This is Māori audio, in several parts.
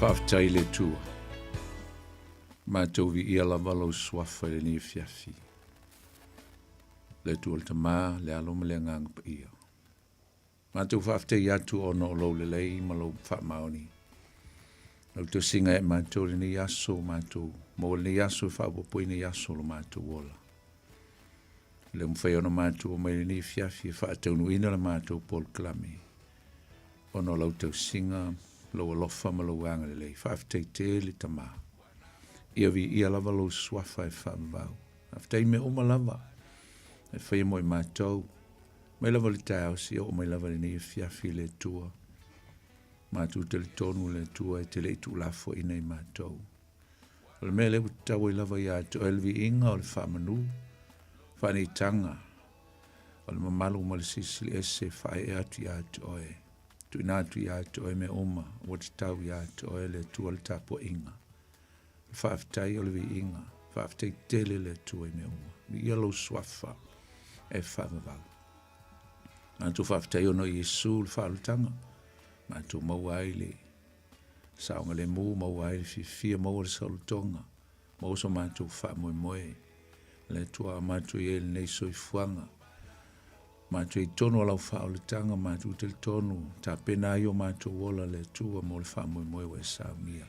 Whaaftai le tua. Mātou vi ia lava lau swafa le ni fiafi. Le tua le tamā le aloma le ngang pa ia. Mātou whaaftai atu ono o lau le lei ma lau whaamaoni. Lau te singa e mātou le ni aso mātou. Mo le ni aso e whaapopoi ni aso lo mātou ola. Le mwhai ono mātou o mai le ni fiafi e whaataunu ina le mātou Paul Klami. Ono lau tau singa lo alofa ma lo anga le lei. Whaaftai te le tamā. Ia vi ia lava lo swafa e whaamavau. Whaaftai me oma lava. E whai mo i mātou. Mai lava le tai au si o mai lava le ni fiafi le tua. Mātou te le tonu le tua e te le itu lafo ina i mātou. Le mea le tau i lava i ato. E le vi inga o le whaamanu. Whani tanga. O le mamalu ma le sisili ese whae e atu i ato oe. Tu inatu i ato oe me oma. O te tau i ato oe le tua le tapo inga. Whaaftai o le vi inga. Whaaftai tele le tua i me oma. Vi ia lo swafa e whaamavau. Mātou whaaftai ono i Jesu le whaalutanga. Mātou maua ai le saonga le mū, maua ai le fifia, maua le saulutonga. Maua so mātou whaamoe moe. Le tua mātou i ele nei soifuanga. Mātou i tono alau whaalutanga, mātou te tonu. Tā pena i o mātou wola le tua mo le whaamoe moe we saumia.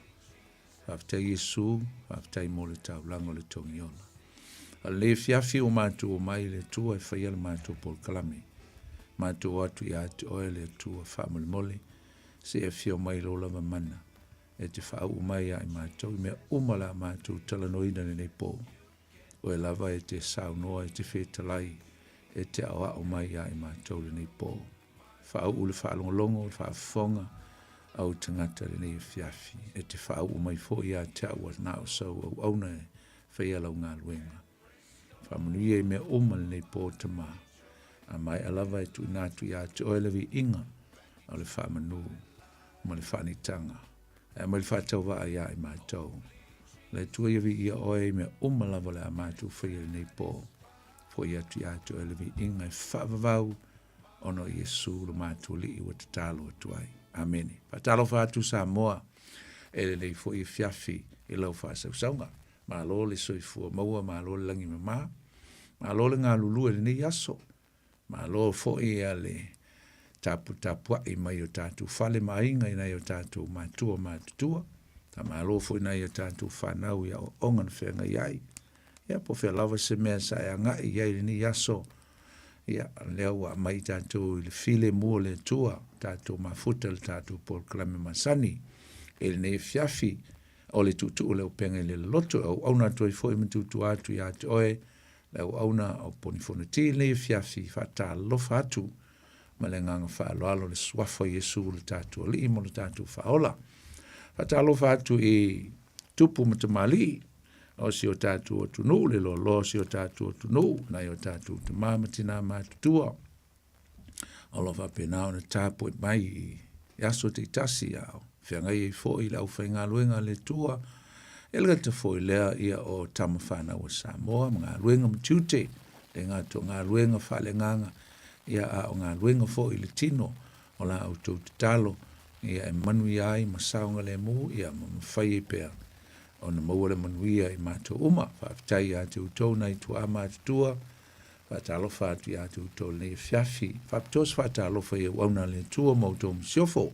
Whaaftai Jesu, whaaftai mo le taulanga le tongiona. Le fiafi o mātou o mai le tua e whaia le mātou Paul Kalame. Mātou atu i atu oe le tua whaamole mole. Se e fio mai lo lava mana. E te whaau mai ai mātou. I mea umala mātou talanoina ne nei pō. O e lava e te saunoa e te whetalai. E te awa o mai ai mātou le nei pō. Whaau ule whaalongolongo, le whaafonga. Au tangata le nei fiafi. E te whaau mai fo i a te awa nao sau au auna e whaia lau ngā luenga. Whamanuia i mea umala nei pō tama. A mai alava e tu inatu i atu oe levi inga o le whamanu ma le whanitanga. E ma le whatau wa ai ai mātou. Le tua iawi ia oe i mea umalava le a mātou whaia nei pō. Fo i atu i atu oe levi inga e whavavau ono Jesu le mātou li i wa te talo atu ai. Amene. Patalo whātu Samoa e le lei fo i fiafi i lau whāsau saunga. Ma lo le soifua maua, ma lo le langi mama. Ma lo le ngā lulu e le nei aso. Ma lo fo i ale tapu i mai o tātou whale mainga i nei o tātou mātua mātutua. Ta ma lo fo i nei o tātou whanau i a ongan whenga iai. Ia po whea lava se mea sa e anga i iai ni aso. Ia leo a mai tātou i le file mua le tua. Tātou mafuta le tātou Paul Klame Masani. E le nei fiafi o le tutu o le Upega ile Loloto. Au auna toi fo i mtutu atu i atu oe. Lau auna o ponifonati le fiafi whata lofa atu ma le nganga whaaloalo le swafa Jesu le tātua li mo le tātua whaola. Whata lofa atu i tupu matamali o si o tātua tunu le lolo si o tātua tunu na i o tātua tamamatina mātutua. O lofa penao na tāpu i mai i aso te tasi au. Whiangai i fo i lau whainga luenga le tua. Elga te foi lea ia o tamawhana o Samoa, ngā luenga mtiute, le ngā to ngā luenga whale nganga, ia a o ngā luenga fo i le tino, o la au tau te talo, ia e manui ai, masaunga le mu, ia mawhai e pēr, o na maua le manuia i mātou uma, whaafitai a te utou nei tu a mātutua, whaatalofa atu i a te utou nei fiafi, whaapitos whaatalofa i wauna le tua mautou msiofo,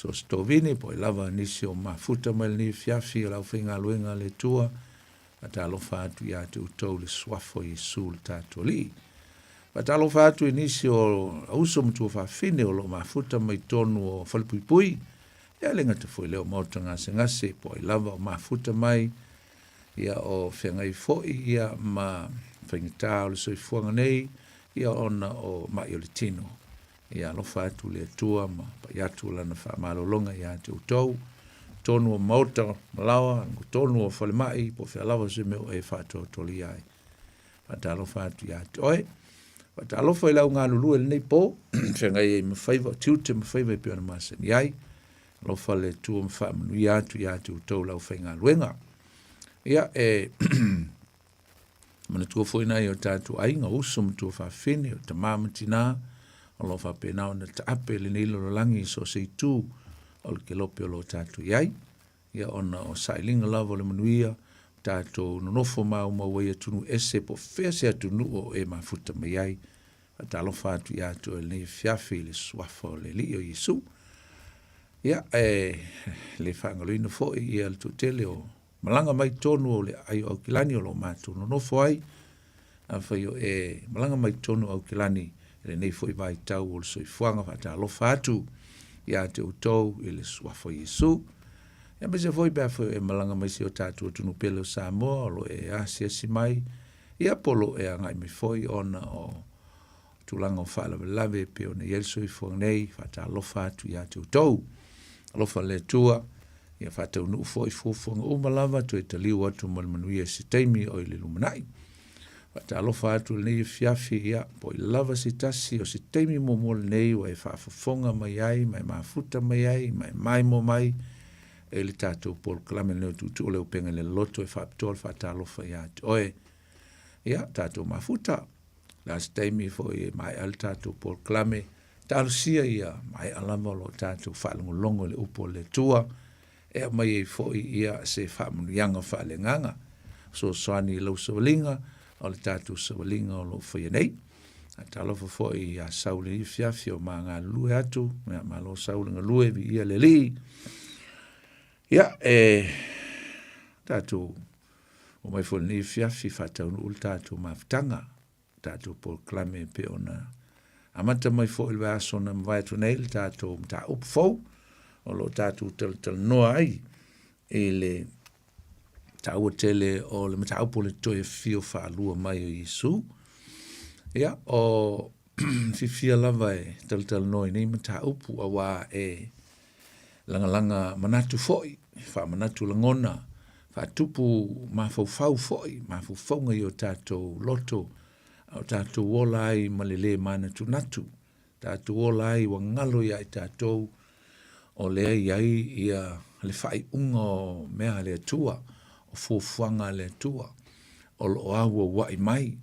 so stovini po lava nisi o mafuta mai ni fiafi lau whinga luenga le tua ata alofa atu i atu utou le swafo Jesu le tātua li. Ata alofa atu i nisi o auso mtua whawhine o lo mafuta mai tonu o whalipui ia lenga te fwoi leo mauta ngase po lava o mafuta mai ia o whengai foi ia ma whaingita o le soifuanga nei ia ona o mai o le tino. Ia alofa atu le tua ma pai atu lana whaamalolonga i atu utou. Tonu o mauta malawa, tonu o whalemai, po whea lawa se meo e whātua toli ai. Whata alofa atu i atu oe. Whata alofa i lau ngā lulu e nei pō. Whengai e mawhaiva, tiute mawhaiva i piona masani ai. Alofa le tua mwhaamanu i atu utou lau whainga luenga. Ia e mana tua fwoi nai o tātu ainga uso mtua whawhine o tamamatina. Alofa penao na taape le nei lololangi so se tu o le ke lope o lo tātou iai, ia ona o sailinga lava o le manuia, tātou nonofo mau mau ia tunu ese po fea se atunu o e mafuta mai ai, talofa atu ia tu e le fiafi le swafa o le li o Yesu. Ia, le whangaloina fo ia le tutele o malanga mai tonu o le ai au kilani o lo mātu nonofo ai, a whai o malanga mai tonu au kilani, le nei fo i vai tau o le soifuanga fa talofa atu, ia te utou i le swafa o Yesu. Ia me se foi bea foi malanga mai si o tātou tunu pele o Samoa, lo asia si mai, ia polo ngai me foi ona o tulanga o whaala lave pe o ne yelso i fuang nei, whata alofa atu ia te utou, alofa le tua, ia whata unu ufo i fuanga umalava tu e taliu atu malmanuia si teimi o i le lumanai. Whata alofa atu le nei fiafi ia, po i lava si tasi o si teimi mo mole nei wa e whaafafonga mai ai, mai mafuta mai ai, mai mo mai, e le tātou pol klame leo tutu o leo Upega ile Loloto e whaapitoa whata alofa ia te oe. Ia, tātou mafuta, last time fo e mai al tātou pol klame, talusia ia mai alama lo tātou whaalongolongo le upo le tua, e mai e fo ia se whaamunuianga whaalenganga, so soani lau sawalinga, o le tātou sawalinga o lo whaia nei, a talofa fo i a saule i fiafi o maa ngā lue atu, mea maa lo saulinga lue vi ia le li. Ia, tātou, o mai fo ni fiafi whatau ul tātou mawhtanga, tātou pol klame pe ona. Amata mai fo ilwa asona mwai tu nei, tātou mta upfou, o lo tātou tal noa ai, e le tāua tele o le mta upo le toi fio wha alua mai o Yesu. Ia, o fifia lava e tal noa nei mta upu awa langa manatu foi, wha manatu langona, wha tupu mafau foi, mafau i o tātou loto, o tātou wola ai malele mana tunatu, tātou wola ai wa ngalo ia i tātou, o lea iai ia le whai unga o mea le tua, o fuafuanga le tua, o lo awa wai mai.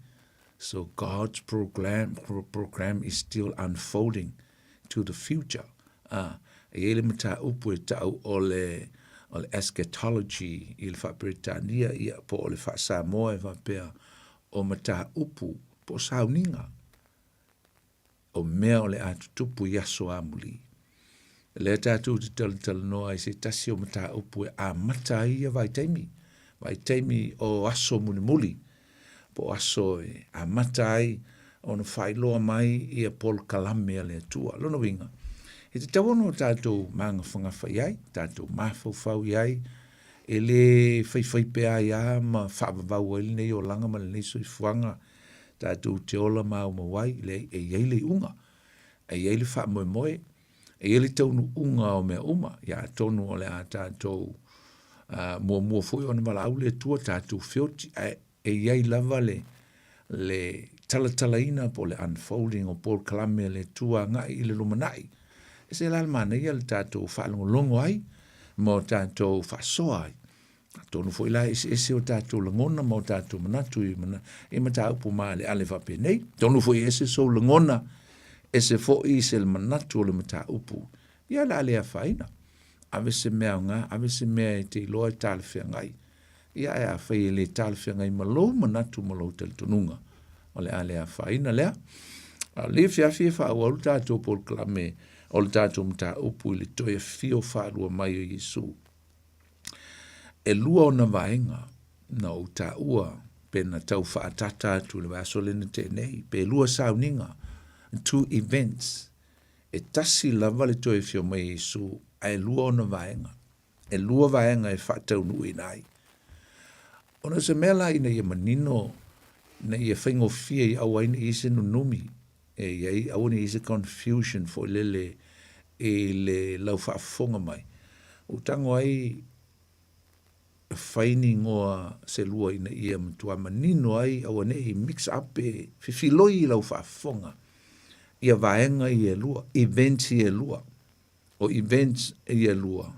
So God's program is still unfolding to the future. E ele mata upu e tau o le eschatology i le Britania ia po o le Samoa e whapea o mata upu po sauninga o mea o le atutupu yaso amuli. Le tātou te tal noa i se tasi o mata upu e a mata ia vai teimi o aso muli po aso e a mata ai o na whailoa mai ia pol kalame le tua. Lona winga. E te tawono tātou manga whangawhai ai, tātou mawhau iai, e le whai pea ia ma whaavavau ele nei o langa ma le nei soi fuanga, tātou te ola mau mawai, e iei le unga, e iei le wha moe, e iei le taunu unga o mea uma, ia tonu o le a tātou mua fui o na malau le tua tātou whioti, e iei lava le talatalaina po le unfolding o Paul Kalame le tua ngai i le lumanai. E se lalmana ia le tātou whaalongolongo ai, mo tātou whasoa ai. Tonu fo ila ese o tātou langona, mo tātou manatu i mata upu maa le ale wape nei. Tonu fo ese so langona, ese fo i se le manatu o le mata upu. Ia la ale a whaina. Ave se mea ngā, ave se mea e te loa tālewhia ngai. Ia e a whai le tālewhia ngai malo manatu malo tel tonunga. O le ale a whaina lea. Le fiafi e whaau alu tātou Paul Kalame, o le tātou mta upu i le toi e fio whaalua mai o Yesu. E lua o na vaenga, na o ta ua, pe na tau whaatata atu le wasolene te nei, pe lua sauninga, 2 events, e tasi lava le toi e fio mai Yesu, a e lua o na vaenga. E lua vaenga e whaatau nui nai. Ona se mela ina ia manino, na ia whaingo fia i awa ina i se nunumi, e iai au ni is a confusion for le lau whaafonga mai. O tango ai whaini ngoa se lua ina ia mtua manino ai au ane i mix up e whiwhiloi lau whaafonga. Ia vaenga i e lua, events i e lua, o events i e lua.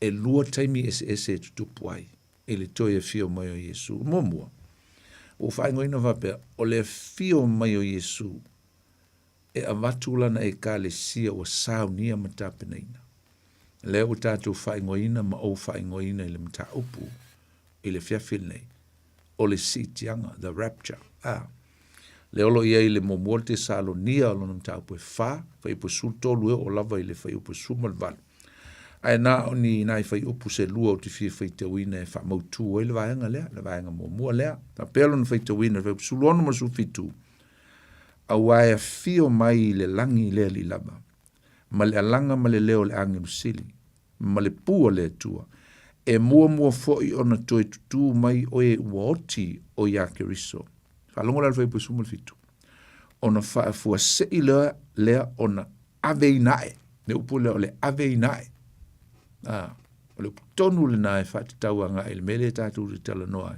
E lua taimi ese tutupu ai, e le toi e fio mai o Yesu. Momua. O whaingo ina wapea, o le fio mai o Yesu, e avatula na e ka le sia o saunia matapena ina. Le o tātou whaingoina ma o whaingoina i le mta upu i le fiafil nei. O le sitianga, the rapture. Le olo ia i le momuol te Salonia o lona mta upu e whai upu sultolu o lava i le whai upu sumalvalu. Ai nā o ni nai whai upu se lua o te fia whai te wina e wha mautu o i le vaenga lea, le vaenga momuo lea. Ta pēlo na whai te wina, whai upu suluono ma su fitu. A waia fio mai le langi le li lava. Ma le alanga ma le leo le angi musili. Ma le pua le tua. E mua foi ona toi tutu mai o e uoti o ia keriso. Whalongo la whai upu sumal fitu. Ona wha fua se i lea ona ave inae. Ne upu leo le ave inae. O le tonu le nai whati tauanga il mele tātou te tala noa.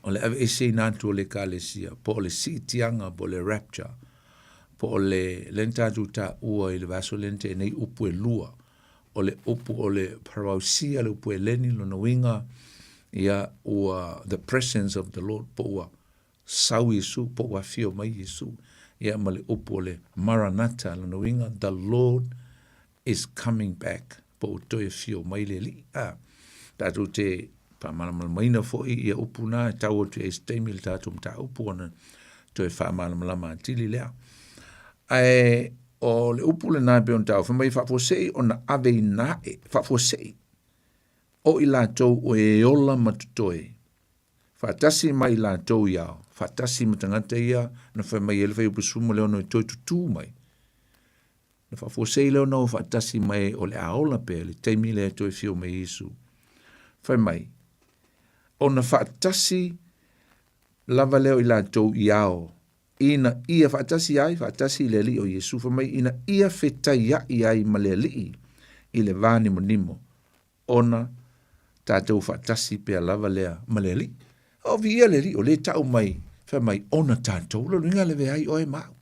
O le ave ese nātua le kālesia, po le sitianga, po le rapture, po le tātou tā ua i le vaso lente nei upu e lua, o le upu o le parausia, le upu e leni lona winga, ia ua the presence of the Lord, po ua sau Yesu, po ua fio mai Yesu, ia ma le upu o le maranata lona winga, the Lord is coming back, po toi fio mai le li. Tātou te pa malamaina fo i upu na, tau o te e stemil tātou mta upu ana, toi wha malamalama tili lea. Ai, o le upu le nā peon tau, whamai whafosei o na ave nae, whafosei, o i lātou o e ola matutoe, whatasi mai lātou iao, whatasi matangata ia, na whamai ele whai upu suma leo no i toi tutu mai, na whafosei leo no whatasi mai o le aola pe, le teimi le toi fio me Isu. Whamai, o na whatasi lava leo i lātou iao, ina ia whatasi ai, whatasi le li o Yesu, whamai ina ia whetai ai ma le li i le vāni monimo, ona tātou whatasi pia lava lea ma le li. O via le li, o le tau mai, whamai ona tātou, lo ringa le vehai oe mau.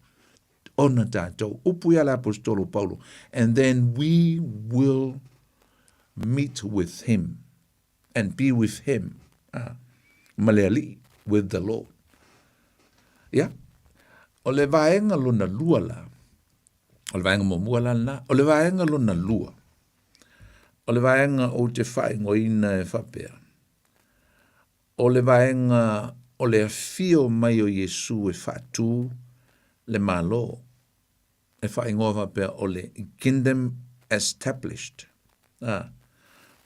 Ona tātou, upu ia la apostolo Paulo, and then we will meet with him and be with him, maleali, with the Lord. Yeah. O le vaenga luna lua la, o le vaenga momua la na, o le vaenga luna lua, o le vaenga o te whae ngoina e whapea, o le vaenga o le fio mai o Yesu e whatu le malo, e whae ngoa whapea o le kingdom established,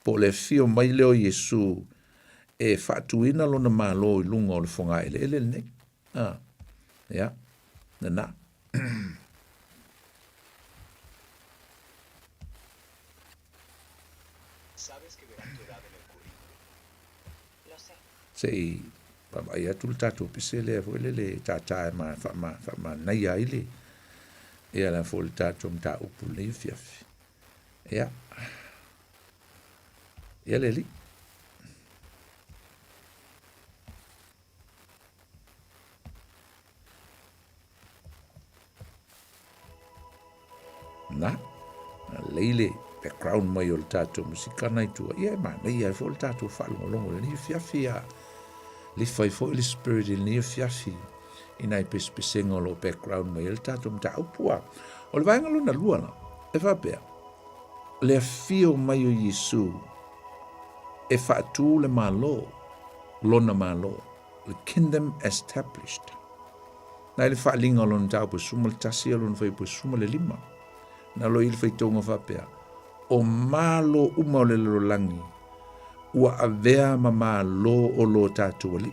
po le fio mai leo Yesu e whatuina lona malo i lunga o le whonga ele nei, yeah. Na. Sabes que verán tu edad en el currículum. Lo sé. Sei, papa ia tu tatu pisele foi le tata ma nei ai le. E ala foi tatu mta upu le fiafi. Ja. Ja le li. Na, leile background mai o le tātou musika nei tua. Ia ma, nei ai fo le tātou whalongolongo le ni fiafi a li fai fo le spirit il ni fiafi i nai pespesenga o lo background mai le tātou mta upua. O le vaenga luna luana, e whapea. Le fio mai o Yesu e whaatu le malo, lona malo, the kingdom established. Nai le whaalinga o lona tāu po suma le tasi o lona whai po suma le lima. Na lo il fai tonga whapea, o malo uma o le lolangi, ua avea ma malo o lo tātua li.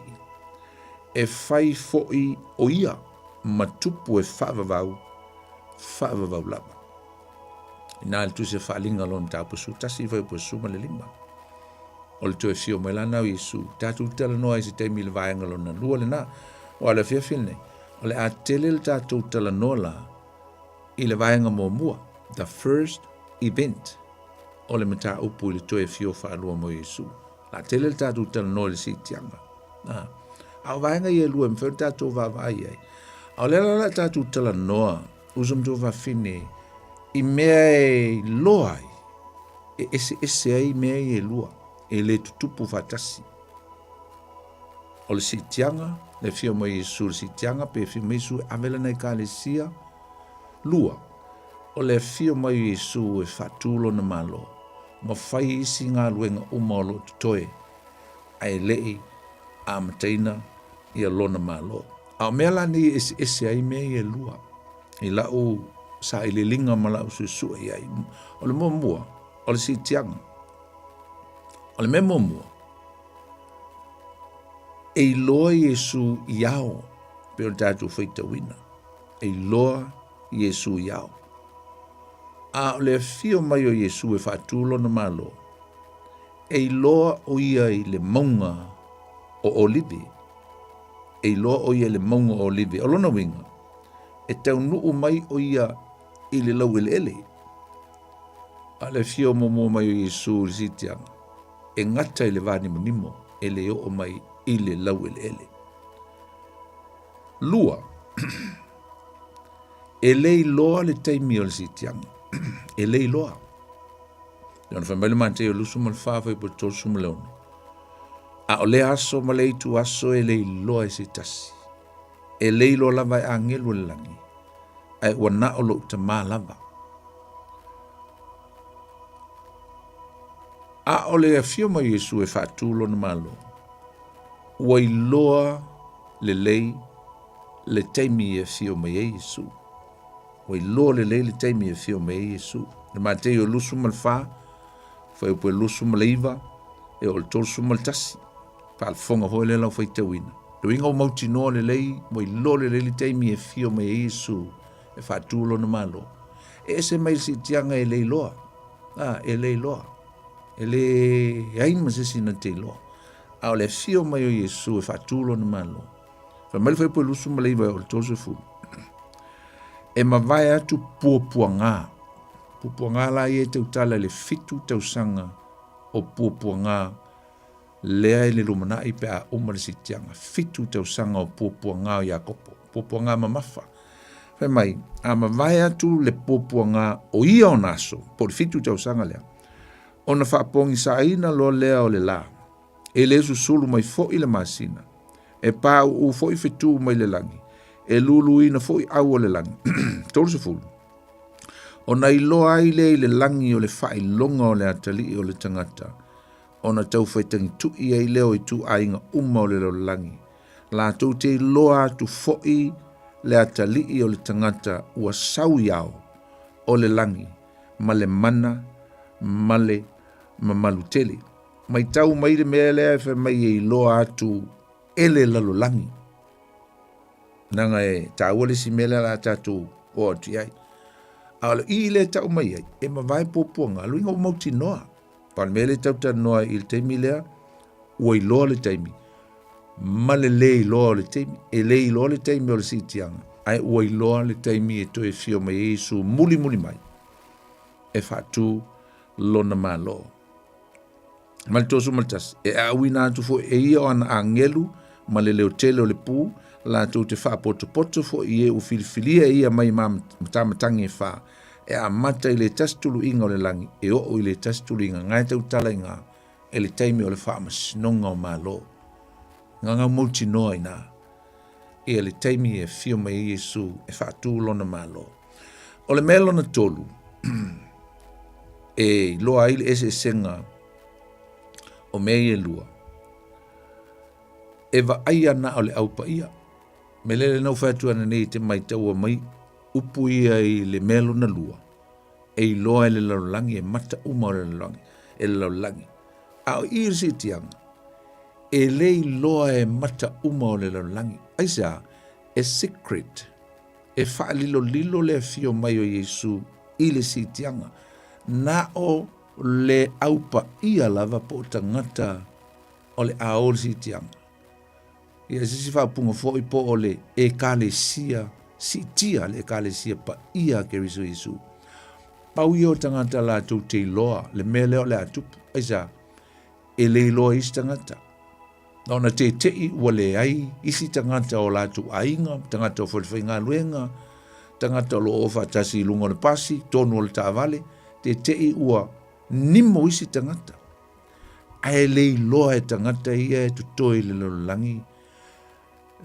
E fai foi o ia, matupu e whaavavau lava. Nā le tu se whaalinga lon tāpu su, tasi fai po suma le lima. O le tue fio mai lana o Yesu, tātu tala noa i se teimi le vaenga lona lua le nā, o ala fia filne, o le a tele le tātu tala noa la, i le vaenga mua, the first event, o le mata upu i le toe fio whaalua mo Yesu. La tele le tātou tala no le sitianga. Au vaenga i e lua mwheu tātou vavai ai. Au lela la tātou tala noa, usam tō whawhine, i mea e loai, e ese ai mea i e lua, e le tutupu whatasi. O le sitianga, le fio mo Yesu le sitianga, pe fio mo Yesu avela nei ka le sia, lua. o le fio mai Yesu e whatulo na malo, ma whai isi ngā luenga umalo tutoe, ai lei a mataina i a lona malo. A mea lani ese ai mea i e lua, i lau sa i le linga ma lau susua i ai, o le mua, o le si tianga, o le mea mua, e loa Yesu iao, pe o tātou whaita wina, e loa Yesu iao. A o le fio mai o Yesu e whatulo na malo, e loa o ia i le maunga o olive, e loa o ia le maunga o olive, o lona winga, e tau nuu mai o ia i le lau ele. A le fio momo mai o Yesu risitianga, e ngata i le vani monimo, e le o mai i le lau ele. Lua, e lei loa le taimi o le sitianga, e lei loa. Leona whamele mante o lusu ma le whawha i po tosu ma leona. A o le aso ma le itu aso e lei loa e se tasi. E lei loa lava e angelu le langi. Ai wana o lo ta maa lava. A o le afio ma Yesu e whaatulo na malo. Wai loa le lei le taimi e fio ma Yesu. Wai loa le lei le taimi e fio ma Yesu. Le matei o lusu ma le wha, whai upo e lusu ma le iwa, e o le tolsu ma le tasi. Pa al fonga hoi le lau whai te wina. Le winga o mauti noa le lei, wai loa le lei le taimi e fio ma Yesu, e whaatulo na malo. E se mai si tianga e lei loa. E lei loa. E le aima se sina te loa. A o le fio mai o Yesu e whaatulo na malo. Wha mai whai upo e lusu ma le iwa e o le tolsu fu. E ma vai atu puapua ngā. Puapua ngā la i e tau tala le fitu tau sanga o puapua ngā lea i le lumana i pe a umare si tianga. Fitu tau sanga o puapua ngā o Iakopo. Puapua ngā mamafa. Whai mai, a ma vai atu le puapua ngā o ia o naso, po le fitu tau sanga lea. O na whaapongi sa ina lo lea o le la. E le susulu mai fo i le masina. E pā u fo i fitu mai le langi. E lulu ina fo i au o le langi. Tolu se fulu. O na iloa ai le langi o le whai longa o le atali o le tangata. O na tau whaitangi tu i ai leo i tu ainga uma o le langi. La tau te iloa tu fo i le atali o le tangata ua sau iao o le langi. Ma le mana, ma le mamalutele. Mai tau mai le mea lea e mai e iloa atu ele lalo langi. Nanga e tāua le si mele la tātou o ati ai. Ala i le tau mai ai, e ma vai pōpuanga, alu inga o mauti noa. Pan mele tau ta noa i le teimi lea, ua i loa le teimi. Ma le i loa le teimi, e le i loa le teimi o le sitianga. Ai ua i loa le teimi e to e fio mai Yesu muli mai. E whatu lona ma loa. Ma le tosu maltas, e awina atu fo e ia o ana angelu, ma le leo tele o le pū, la tu te wha poto fo i e u filifilia ia mai matamatangi e wha. E a mata i le tastulu inga o le langi, e o i le tastulu inga, ngai tau tala inga, e le taimi o le wha masinonga o malo. Nganga mauti noa ina. E le taimi e fio mai Yesu, e wha tu lona malo. O le melo na tolu, e loa ile ese senga, o mei e lua. E va aia na o le aupa ia. Me lele nau whātua na nei te mai taua mai, upu ia i le melo na lua. E i loa e le laulangi, e mata uma o le laulangi, e le laulangi. A o irisi tianga, e le i loa e mata uma o le laulangi. Aisa, e secret, e whaalilo lilo le fio mai o Yesu i le si tianga. Na o le aupa ia lava po tangata o le aol si tianga. Ia sisi whapunga fo i po o le e kale sia, si tia le kale sia pa ia ke riso Yesu. Pau i o tangata la tau te iloa, le mele o le atupu, aisa, e le iloa isi tangata. Naona te tei ua le ai, isi tangata o la tu ainga, tangata o whaliwhainga luenga, tangata o lo ofa tasi lunga le pasi, tonu o le taavale, te tei ua nimo isi tangata. Ai le iloa e tangata ia e tutoi le lolangi,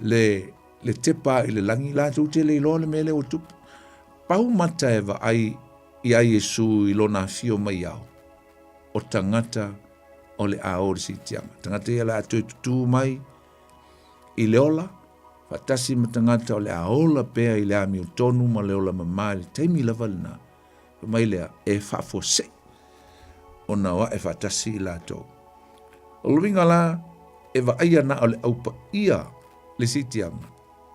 le tepa i le langi la tu te le iloa le mele o tupu. pau mata e wa ai i ai Yesu i lona fio mai au. O tangata o le aori si tianga. Tangata ia le atu tutu mai i le ola. Fatasi ma tangata o le aola pea i le ami o tonu ma le ola mama le teimi lava lina. Mai lea e whafose. O na wa e fatasi i lato. O luinga la e wa aia na o le aupa ia le si tianga.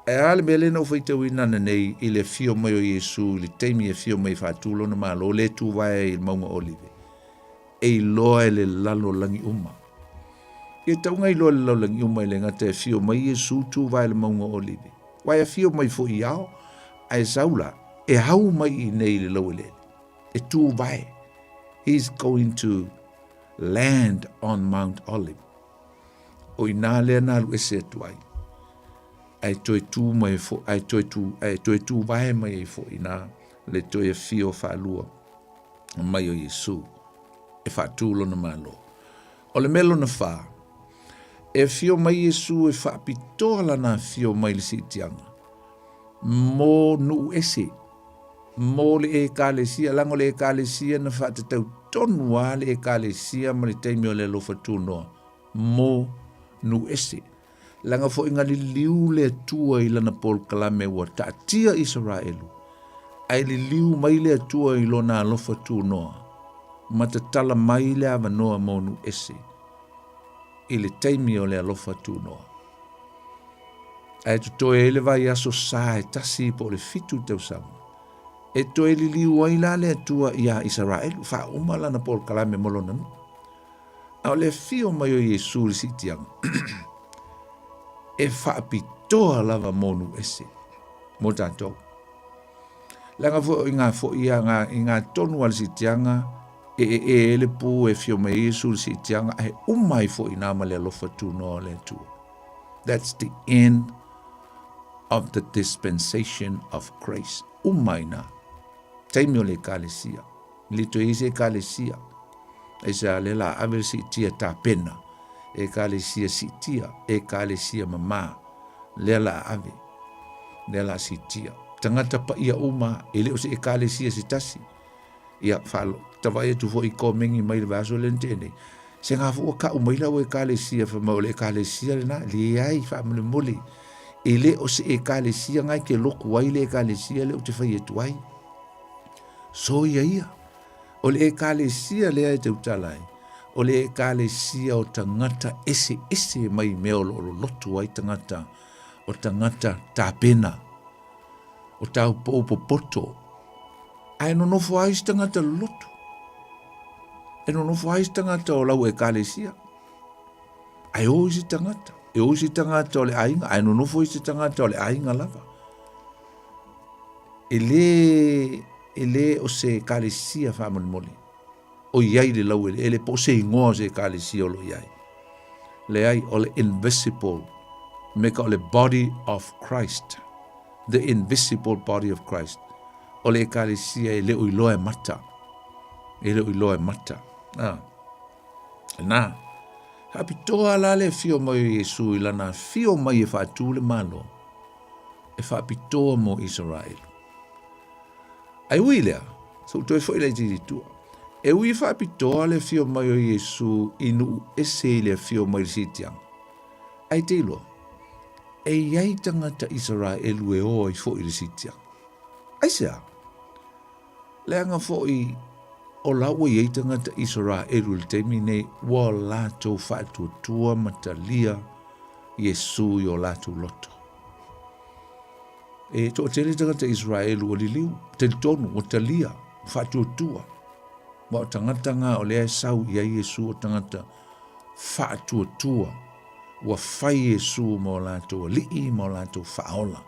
E ale me lena o whaitau inana nei i le fio mai o Yesu, le teimi e fio mai whātulo na malo, le tu vai i maunga olive. E i loa e le lalo langi uma. I taunga i loa le lalo langi uma i le ngata e fio mai Yesu tu vai le maunga olive. Wai e fio mai fo i ao, a e saula, e hau mai i nei le lau le. E tu vai. He's going to land on Mount Olive. O i nā lea nā lu ese atu ai. Ai toi tu mai fo, ai toi tu vai mai fo ina le toi fio fa lua mai o Yesu e fa tu lo na malo o le melo na fa e fio mai Yesu e fa pitola na fio mai le sitianga mo nu ese mo le e kalesia lango le e kalesia na fa te tau tonu le e kalesia ma le teimi o le lo fa tu no mo nu ese langa fo inga li liu le tua i lana pol kalame wa ta tia Israelu. Ai li liu mai le tua i lona alofa tu noa. Mata tala mai le ava noa monu ese. I le teimi o le alofa tu noa. Ai tu toe ele vai aso sae tasi po le fitu tau sama. E toe li liu ai la le tua i a Israelu. Fa uma lana pol kalame molona no. Au le fio mai o Yesu li sitiang. E whaapitoa lava monu ese. Mo tātou. Langa fo ia ngā tonu al sitianga, e le pu e fio mai Yesu sitianga, e umai fo i nama le alofa tu no le tu. That's the end of the dispensation of grace. Umai na. Taimi o le kalesia. Lito ise kalesia. Esa le la ave sitia ta pena. E kalesia sitia, e kalesia mama, lela ave, lela sitia. Tangata pa ia uma, ele o se e kalesia sitasi. Ia falo, tawai tu fo i komengi mai le vaso lentene. Se ngā fo ka umaila o e kalesia, fa maule e kalesia le na, le ai fa mole mole. Ele o se e kalesia ngai ke loku wai le e kalesia le o te fai e tuai. So ia. O le e kalesia le ai te utalai. O le e kalesia o tangata ese mai mea o lotu ai tangata, o tangata tāpena, o tau popoto. Ai no nofo ai tangata lotu. E no nofo ai tangata o lau e kalesia. Ai o isi tangata. E o isi tangata o le ainga. Ai no nofo isi tangata o le ainga lava. Ele o se kalesia whamon o iai le lau ele po se ingoa se kalesia o lo iai. Le ai o le invisible, meka o le body of Christ, the invisible body of Christ. O le kalesia e leo iloa e mata. E leo iloa e mata. Na, hapitoa la le fio mai Yesu ilana fio mai e whaatu le malo. E whaapitoa mo Israel. Ai ui lea, so toi fo ilai tiri tua. E ui whaapitoa le fio mai o Yesu inu ese le fio mai sitiang. Ai te ilo, e iai tangata Israelu e o i fo i le sitiang. Ai sea, le anga fo i o lawa iai tangata Israelu le teimi nei wa lato whaatuatua matalia Yesu i o lato loto. E to tele tangata Israelu o li liu, te tonu o talia, whaatuatua. Ma o tangata ngā o lea sau ia Yesu o tangata whaatua ua whai Yesu mo lātou li'i mo lātou whaola.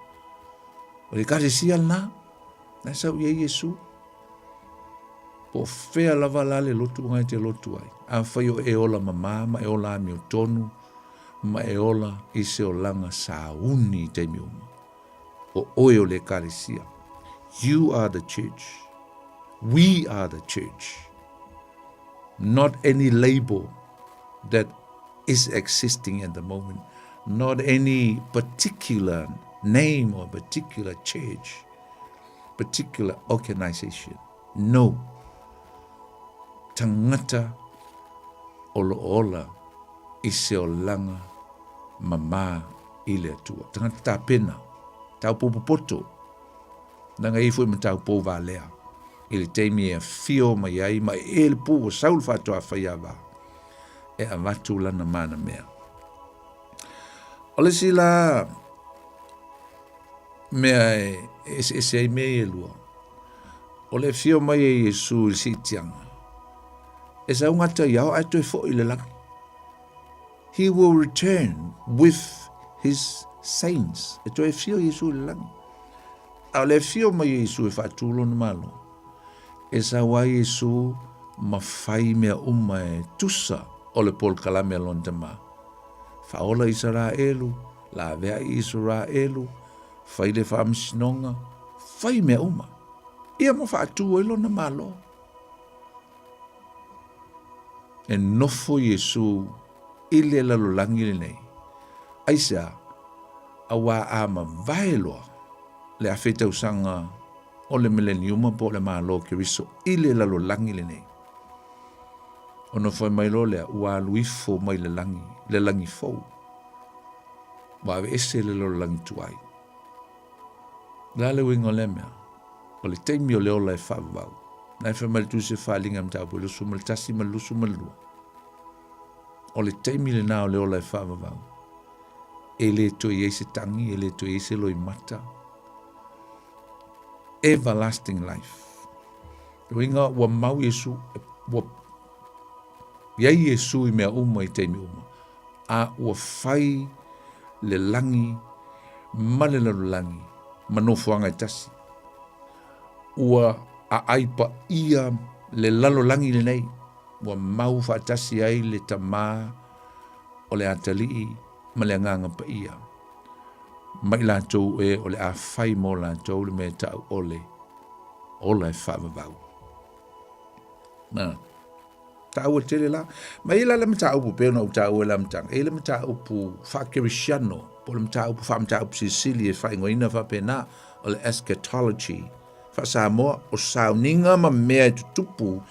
O le kare sia na sau ia Yesu. Po whea lava lale lotu ngai te lotu ai. A whai o e ola mama, ma e ola ami o tonu, ma e ola i se o langa sa uni te miuma. O oe o le kare sia. You are the church. We are the church. Not any label that is existing at the moment. Not any particular name or particular church. particular organization. No. Tangata ola i se o langa mama i le atua. Tangata tā pena, tau popopoto, nanga i fui ma tau pou vālea. I le teimi e fio mai ai, ma e le pū o saul whātua whaiawa. E a watu lana mana mea. Ole si la mea e se ai mea e lua. Ole fio mai e Yesu il si tianga. E sa ungata iau ai toi fo i le laki. He will return with his saints. E toi fio Yesu le laki. A le fio mai e Yesu e whatulo na malo. E sa wai Yesu ma fai mea e tusa o le pol kalame alon tama. Faola Israelu, la vea Israelu, fai le whaamsinonga, fai mea Ia mo whaatu ilo na malo. E nofo Yesu ile lalolangi le nei. Aisa, awa ama vaeloa le afeta usanga o le millenniuma po le malo ke riso ile lalolangi le nei. Ono foi mai lo le ua luifo mai le langi fou. Wa ese le lalolangi tuai. La le wingo le mea. O le teimi o leo lai whaavau. Nai whamali tu se whaalinga mtapu lusu mal tasi mal lusu mal lua. O le teimi le nao leo lai whaavau. E le to i eise tangi, e le to i eise loi mata. Everlasting life. Ringa wa mau Yesu, wa iai Yesu i mea i teimi A ua whai le langi, male lalu langi, manofuanga i tasi. Ua a aipa ia le lalo langi le nei, ua mau whaatasi ai le tamā o le atalii ma le anganga pa ia. Mai la tau e o le a whai mo la tau le mea tau ole, ola e whaavavau. Tau e tele la, ma ila le mta upu pena u tau e la mtanga, e le mta upu whakerisiano, po le mta upu whamta upu Sicily e whaingoina whapena o le eschatology, Samoa o sauninga ma mea tutupu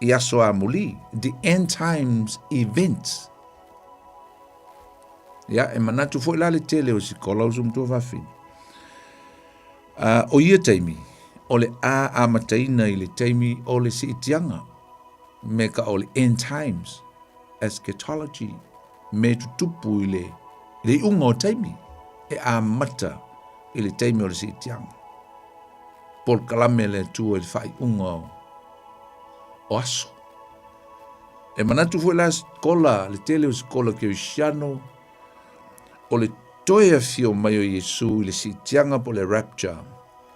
i aso a muli, the end times events. E manatu fo ila le tele o si kola usum tua whawhini. O ia teimi, o le a mataina i le teimi o le si itianga, me ka o le end times, eschatology, me tutupu i le unga o teimi, e a mata i le teimi o le si itianga. Pol kalame le tua i whai unga o aso. E manatu fo la skola, le tele o skola ke usiano, o le toia fio mai o Yesu i le sitianga po le rapture,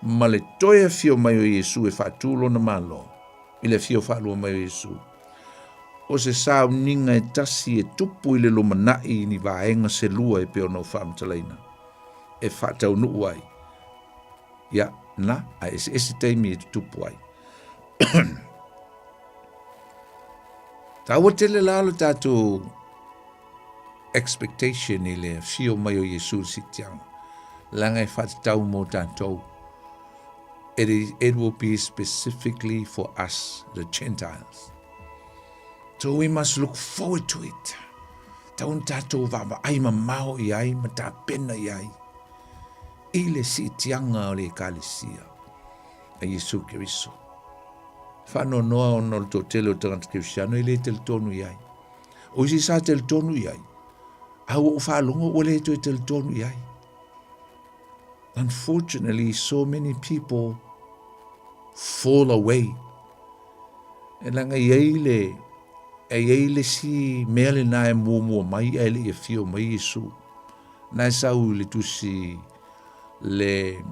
ma le toia fio mai o Yesu e whatulo na malo, i le fio whalua mai o Yesu. O se sao ninga e tasi e tupu i le lumanai ni vaenga se lua e peo no whamtalaina. E whatau nuu ai. Na, a ese teimi e tupu ai. Taua tele lalo tātou expectation i le fio mai o Yesu sitianga. Langa e whatatau mo tātou. It will be specifically for us, the Gentiles. So we must look forward to it. Taun tātou vava ai mamao i ai, ma tā pena i ai. I le sitianga o le ekalesia a Yesu Keriso. Whano noa o no to tele o tangata Kirisiano i le tel tonu i ai. O isi sa tel tonu i ai. Au o whalongo o le to tel tonu i ai. Unfortunately, so many people fall away. E langa i le si mea le na e mua mai e le e fio mai Yesu. Na e sau le tusi le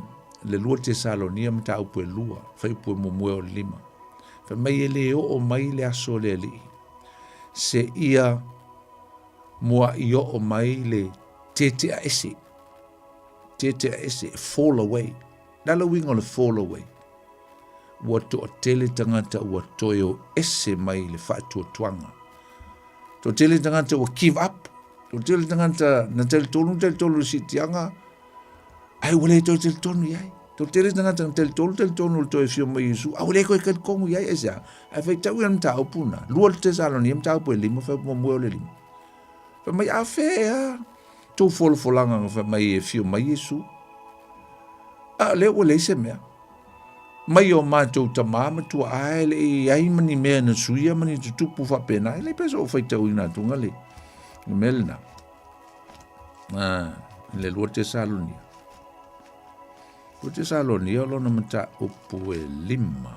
lua Tesalonia mta upu e lua, fai upu e mumue o lima. Fa mai e le o mai le aso le li. Se ia mua i o mai le tete a ese. Tete a ese, fall away. Nala winga le fall away. Ua to tele tangata ua toyo ese mai le whātua tuanga. To tele tangata ua give up. To tele tangata na tele tonu si tianga. Ai wale to tel tonu iai. To tere tanga tel tonu to e fio mai Yesu. Au le ko ke kongu ia esa. Ai fai tau ia mta opuna. Lua te saloni mta opu lima fa mo mo le lima. Fa mai a fe a to folanga fa mai e fio mai Yesu. A le o le se mea. Mai o mātou ta māma tua ai le e ai mani mea na suia mani tutupu fa pena. Le peso o fai tau ina tunga le. Melna. Le lua te saloni. Lua te saloni o lona mata upu e lima.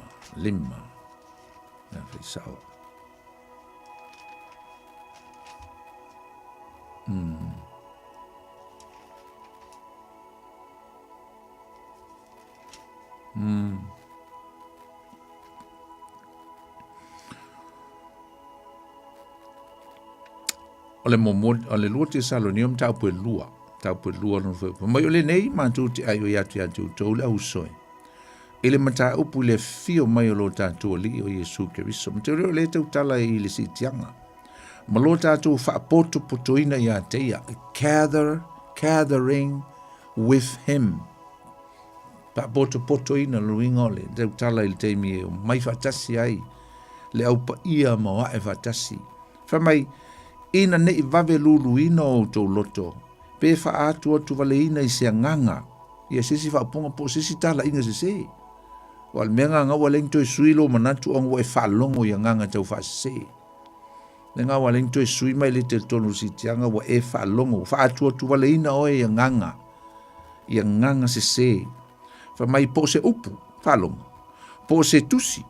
Na fai sawa. O le lua te salonium tau pue lua no fe. Mai o le nei mātou te ai o iatu tau le au soe. E le mata upu le fio mai o lo tātou li o Yesu Keriso. Mate o le tau tala i le sitianga. Ma lo tātou whaapoto potoina i a teia. Gathering with him. Whaapoto potoina luinga o le tau tala i le teimi e o mai whatasi ai. Le au pa ia ma wae whatasi. Whamai ina ne i vave lulu ina o tau loto. Pe wha atua tu vale ina i sea nganga. Ia sisi wha ponga po sisi tala inga se se. Wal mea nganga waleng toi suilo manatu ongo e wha longo i nganga tau wha se. Nenga waleng toi sui mai le te tonu si tianga wa e wha longo. Wha atua tu vale ina o e nganga. Ia nganga se se. Wha mai po se upu. Wha longo. Po se tusi.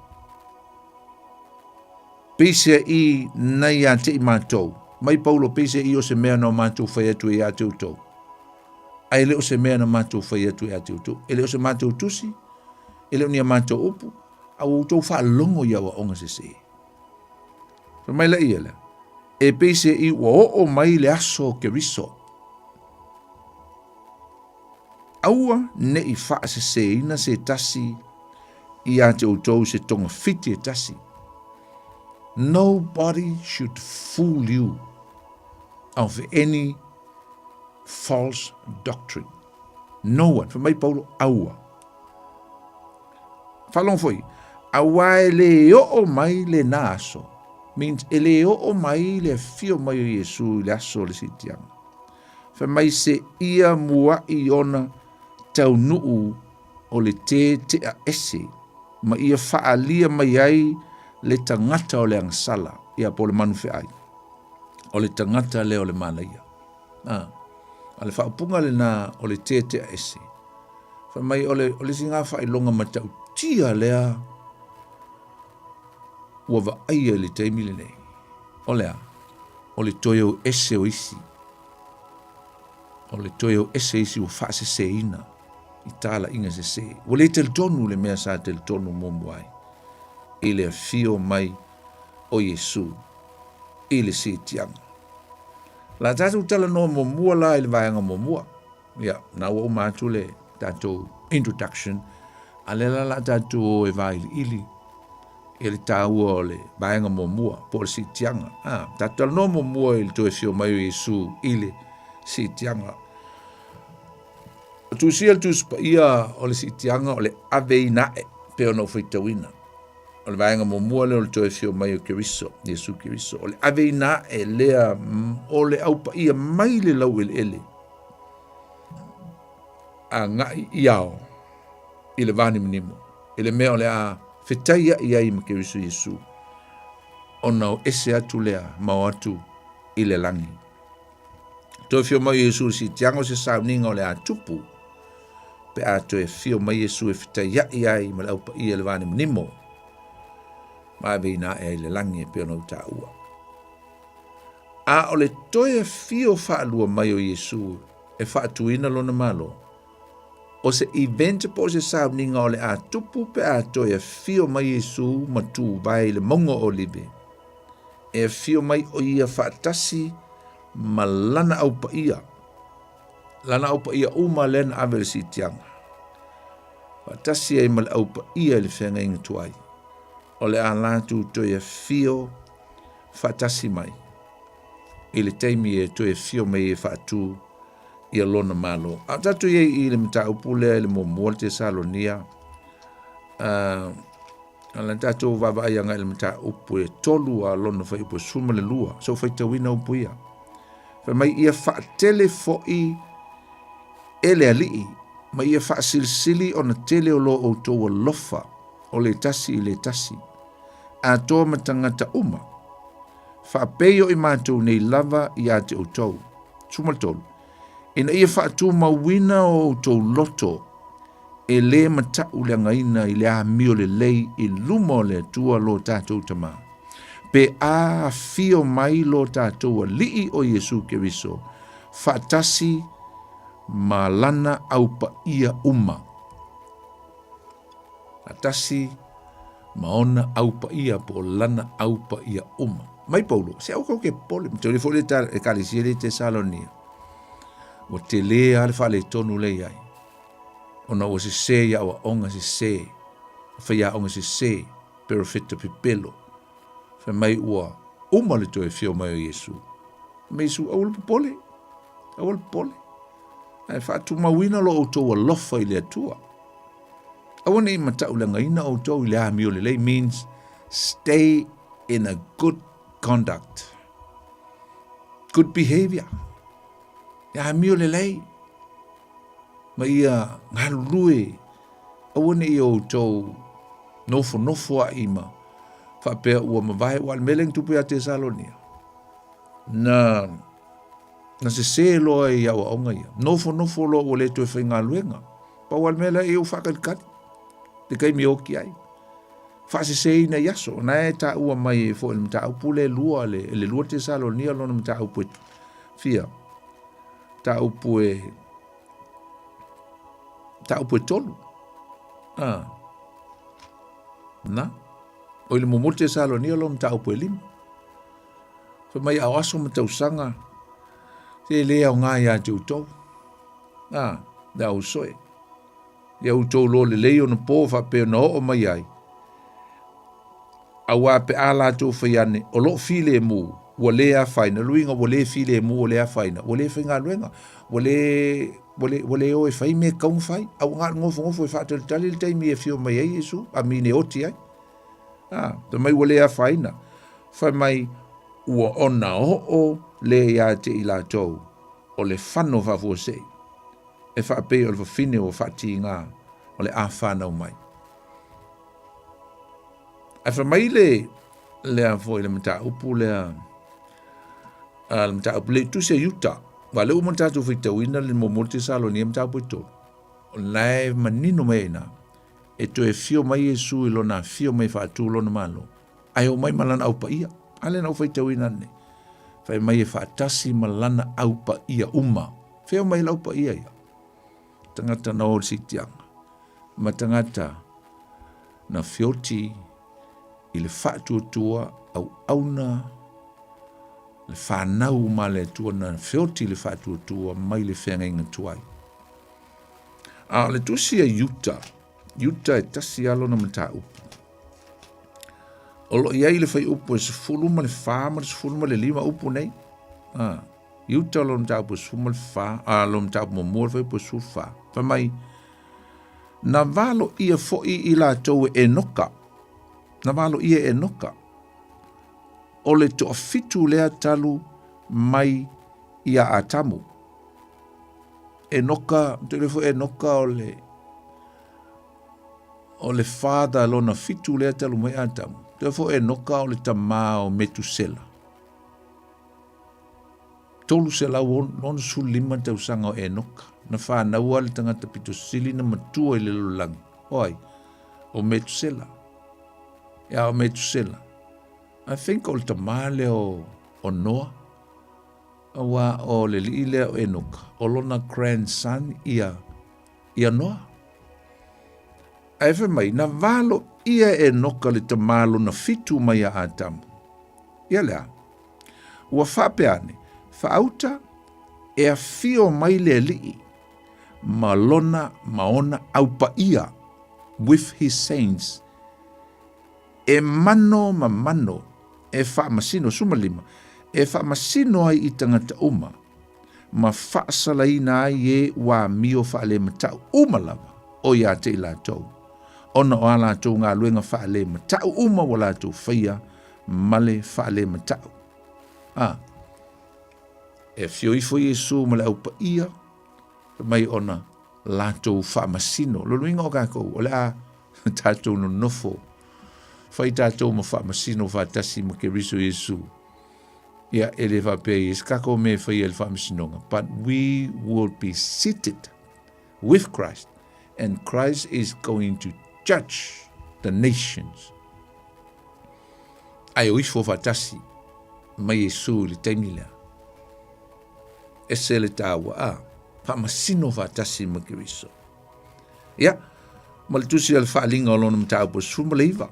Pese i nei a te i mātou. Mai Paulo pese i o se mea no mātou whai atu e atu tau. Ai leo se mea no mātou whai atu e atu tau. E leo se mātou tusi. E leo ni a mātou upu. Au tau wha longo ia wa onga se se. So mai la ia la. E pese i wa o mai le aso ke riso. Aua ne i wha se se ina se tasi i atu tau se tonga fiti e tasi. Nobody should fool you of any false doctrine. No one. For mai Paulo, aua. Falong foi. Aua ele o mai le naso. Means ele o mai le fio mai o Yesu le aso le sitianga. For mai se ia mua i ona tau nuu o le te a ese. Ma ia faalia mai ai le tangata o le angsala ia po le manufe ai. O le tangata le o le malaia. A le whaapunga le na o le te a ese. Wha mai o le singa wha ilonga matau tia lea ua wa aia le teimi le nei. O lea, o le toyo ese o isi. O le toyo ese isi o wha se ina. I tala inga se se. O le tel tonu le mea sa tel tonu momuai. I le fio mai o Yesu. I le sitianga. La tatu tala no momua la i le vaianga momua. Ia, na o mātu le tatu introduction. A le la tatu o e vai ili. I le tau o le vaianga momua. Po le sitianga. Tatu tala no momua i le toe fio mai o Yesu. I le sitianga. Tu sia tu ia o le sitianga o le aveinae. Peo no feitawina. O le vaenga momua le o le toe fio mai o Keriso, Yesu Keriso. O le aveina e lea o le aupa ia mai le lau ele. A ngai iao i le vani minimo. I le mea o le a whetaia ia i ma Keriso Yesu. O nau ese atu lea mau atu i le langi. Toe fio mai Yesu si tiango se sauninga o le a tupu. Pe a toe fio mai Yesu e whetaia ia i ma le aupa ia le vani minimo. Ma veina e le langi e peona uta ua. A o le toe fio whaalua mai o Yesu e whaatuina lona malo. O se event po se sauninga o le a tupu pe a toe fio mai Yesu matu vai le mongo o libe. E fio mai o ia whaatasi ma lana aupa ia. Lana aupa ia uma lena avere si tianga. Whaatasi e ma le aupa ia le whenga inga tuai. O le alatu toe fio whaatasi mai. I le teimi e toe fio mai e whaatu ia lona malo. A tatu ia I le mta upule le mo te Salonia. Ala tatu vava ia ngai le mta upu e tolu a lona fai upu suma le lua. So fai tawina upu ia. Fai mai ia wha tele foi ele alii. Mai ia wha silsili o na tele o lo o toa lofa o le tasi I le tasi. A toa matangata uma. Wha peio I mātou nei lava I a te o tau. Suma tolu. Ina ia wha tu mawina o tau loto e le matau le ngaina I le a mio le lei I lumo le tua lo tātou tama. Pe a fio mai lo tātou lii o Yesu Keriso. Wha tasi ma lana aupa ia uma. Wha tasi ma ona aupa ia po lana aupa ia uma. Mai Paulo, se au kau ke pole, mtau le fole ta e kalisia le Tesalonia. O te lea ale wha le tonu le iai. Ona o se se ia o onga se se. Wha ia onga se se, pero feta pipelo. Wha mai ua uma le to e fio mai o Yesu. Me Yesu awal pole. Awal pole. Ai wha tu mawina lo o toa lofa I le atua. Awana I matau le ngaina o toa I le amio le lei means stay in a good conduct. Good behavior. Ya mio le lei. Ma ia ngalu rue. Awana I o tau nofo a ima. Whapea ua mawai wal meleng tupu a Tesalonia. Na se loa I awa onga ia. Nofo loa o le tue whainga luenga. Pa wal mele I o whakalikati. Te kai mi oki ai. Whase se ina yaso. Na e ta ua mai fo il mta upu le lua le lua Tesalonia lona mta upu fia. Ta upu e tolu. Na. O ile mo Tesalonia lo mta upu e lima. Fa mai awaso mta usanga. Te lea o ngā ia te utou. Da usoe. Ia utou lo le leo na pō whape na o mai ai. Awa pe ala tō whaiane, o lo file mu, wa lea whaina, luinga wa le file mu, wa lea whaina, wa le whainga luenga, wa le o e whai me kaung whai, au ngā ngofo e whaatari tali le taimi e whio mai ai Yesu, a mine oti ai. Ta mai wa lea whaina, whai mai ua ona o le ia te ila tau, o le whano whafua sei, e whape o le whawhine o whati ngā, o le a whanau mai. A whamai le a fo le mta upu le mta upu le tuse yuta. Wa le umanta tu fita wina le mo Tesalonia mta upu ito. O lai manino meina. E to e fio mai Yesu ilo na fio mai whaatu lo na malo. Ai o mai malana aupa ia. Ale na ufita wina ne. Whai mai e whaatasi malana aupa ia uma. Feo mai la aupa ia ia. Tangata na o sitianga. Ma tangata na fioti I le whaatuatua au auna le whanau ma le tua na whioti le whaatuatua mai le whenga tuai. Le tusi a Utah e tasi alo na mata upu. Olo iai le whai upu e sifuru ma le wha ma le sifuru ma le lima upu nei. Utah lo mta upu sifuru ma le wha, lo mta upu mamua le whai upu sifuru wha. Whamai, na valo ia foi I la tau e noka. Na malo ia e noka. O le toa fitu lea talu mai ia atamu. E noka, telefo e noka o le father lona fitu lea talu mai atamu. Telefo e noka o le tama o Metusela. Tolu se lau on su lima te usanga o e noka. Na whanau le tangata pito sili na matua I le lulangi. Oi, o Metusela. Ia o Metusela. I think o le tamale o Noa. Awa o le liile o Enoka. O lona grandson ia Noa. Ai mai, na valo ia Enoka le tamalo na fitu mai a atamu. Ia lea. Ua whapeane. Whaauta e a fio mai le lii. Malona maona aupa ia. With his saints. E mano ma mano, e wha masino, suma lima, e wha masino ai I tangata uma, ma whaasalaina ai e wā mio whaale matau umalava o ia te i lātou. Ona o ala tau ngā luenga whaale matau uma o lātou whaia male whaale matau. E fio ifo Yesu ma le au pa ia, mai ona lātou whaamasino. Lolo inga o kākou, o le a tātou no nofo. Whai tātou ma whaamasino whaatasi ma ke riso Yesu. Ia ele whapei, es kako me whai ele whaamasinonga. But we will be seated with Christ, and Christ is going to judge the nations. Ai o ifo whaatasi ma Yesu le taimilea. Ese le tāua whaamasino whaatasi ma ke riso. Ia, ma le tusi al whaalinga o lona mtau po sumaleiva.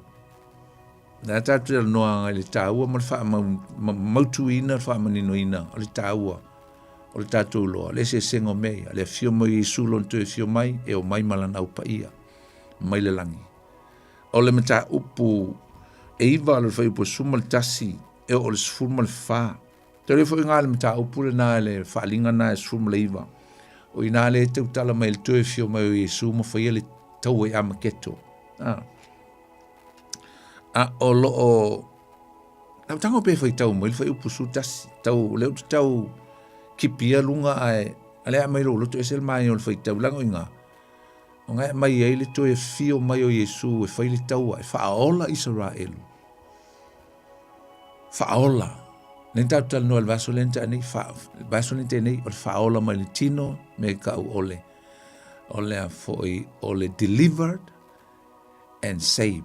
Nā tātou al noa ngai le tāua ma le mautu ina, whaamanino ina, o le tāua, o le tātou loa. Le se sengo mei, le fio mai Yesu lon tu e fio mai, e o mai malana au pa ia, mai le langi. O le mta upu, e iwa le whai upu sumal tasi, e o le sfurma le whaa. Te refo inga le mta upu le nā le whaalinga nā e sfurma le iwa. O ina le te utala mai le tu e fio mai o Yesu, ma whai le tau e amaketo. O lo o tau tango pe fai tau mai fai upu su tasi tau leu tau kipia lunga ai ale mai lo to esel mai o fai tau lango inga o ngai mai ai le to e fio mai o Yesu e fai le tau ai faola Israel faola nen tau tal no al vaso lente ani vaso lente nei o faola mai le tino me ka ole a foi ole delivered and saved.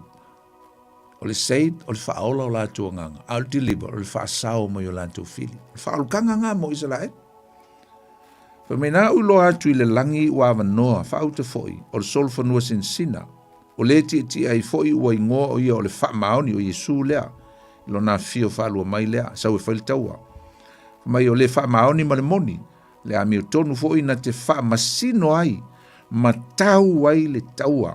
O le saved, o le whaola o lātua nganga. I'll deliver, o le whaasao mai o lātua fili. O le whaalukanga ngā mo Israel. Fa me nā ulo atu i le langi ua wanoa, whaauta foi, o le sol whanua sin sina. O le ti ai foi ua ingoa o ia o le whaamaoni o Yesu lea. Ilo nā fio whaalua mai lea, sau e whaili taua. Mai o le whaamaoni ma le moni, le ami o tonu foi na te whaamasino ai, ma tau ai le taua.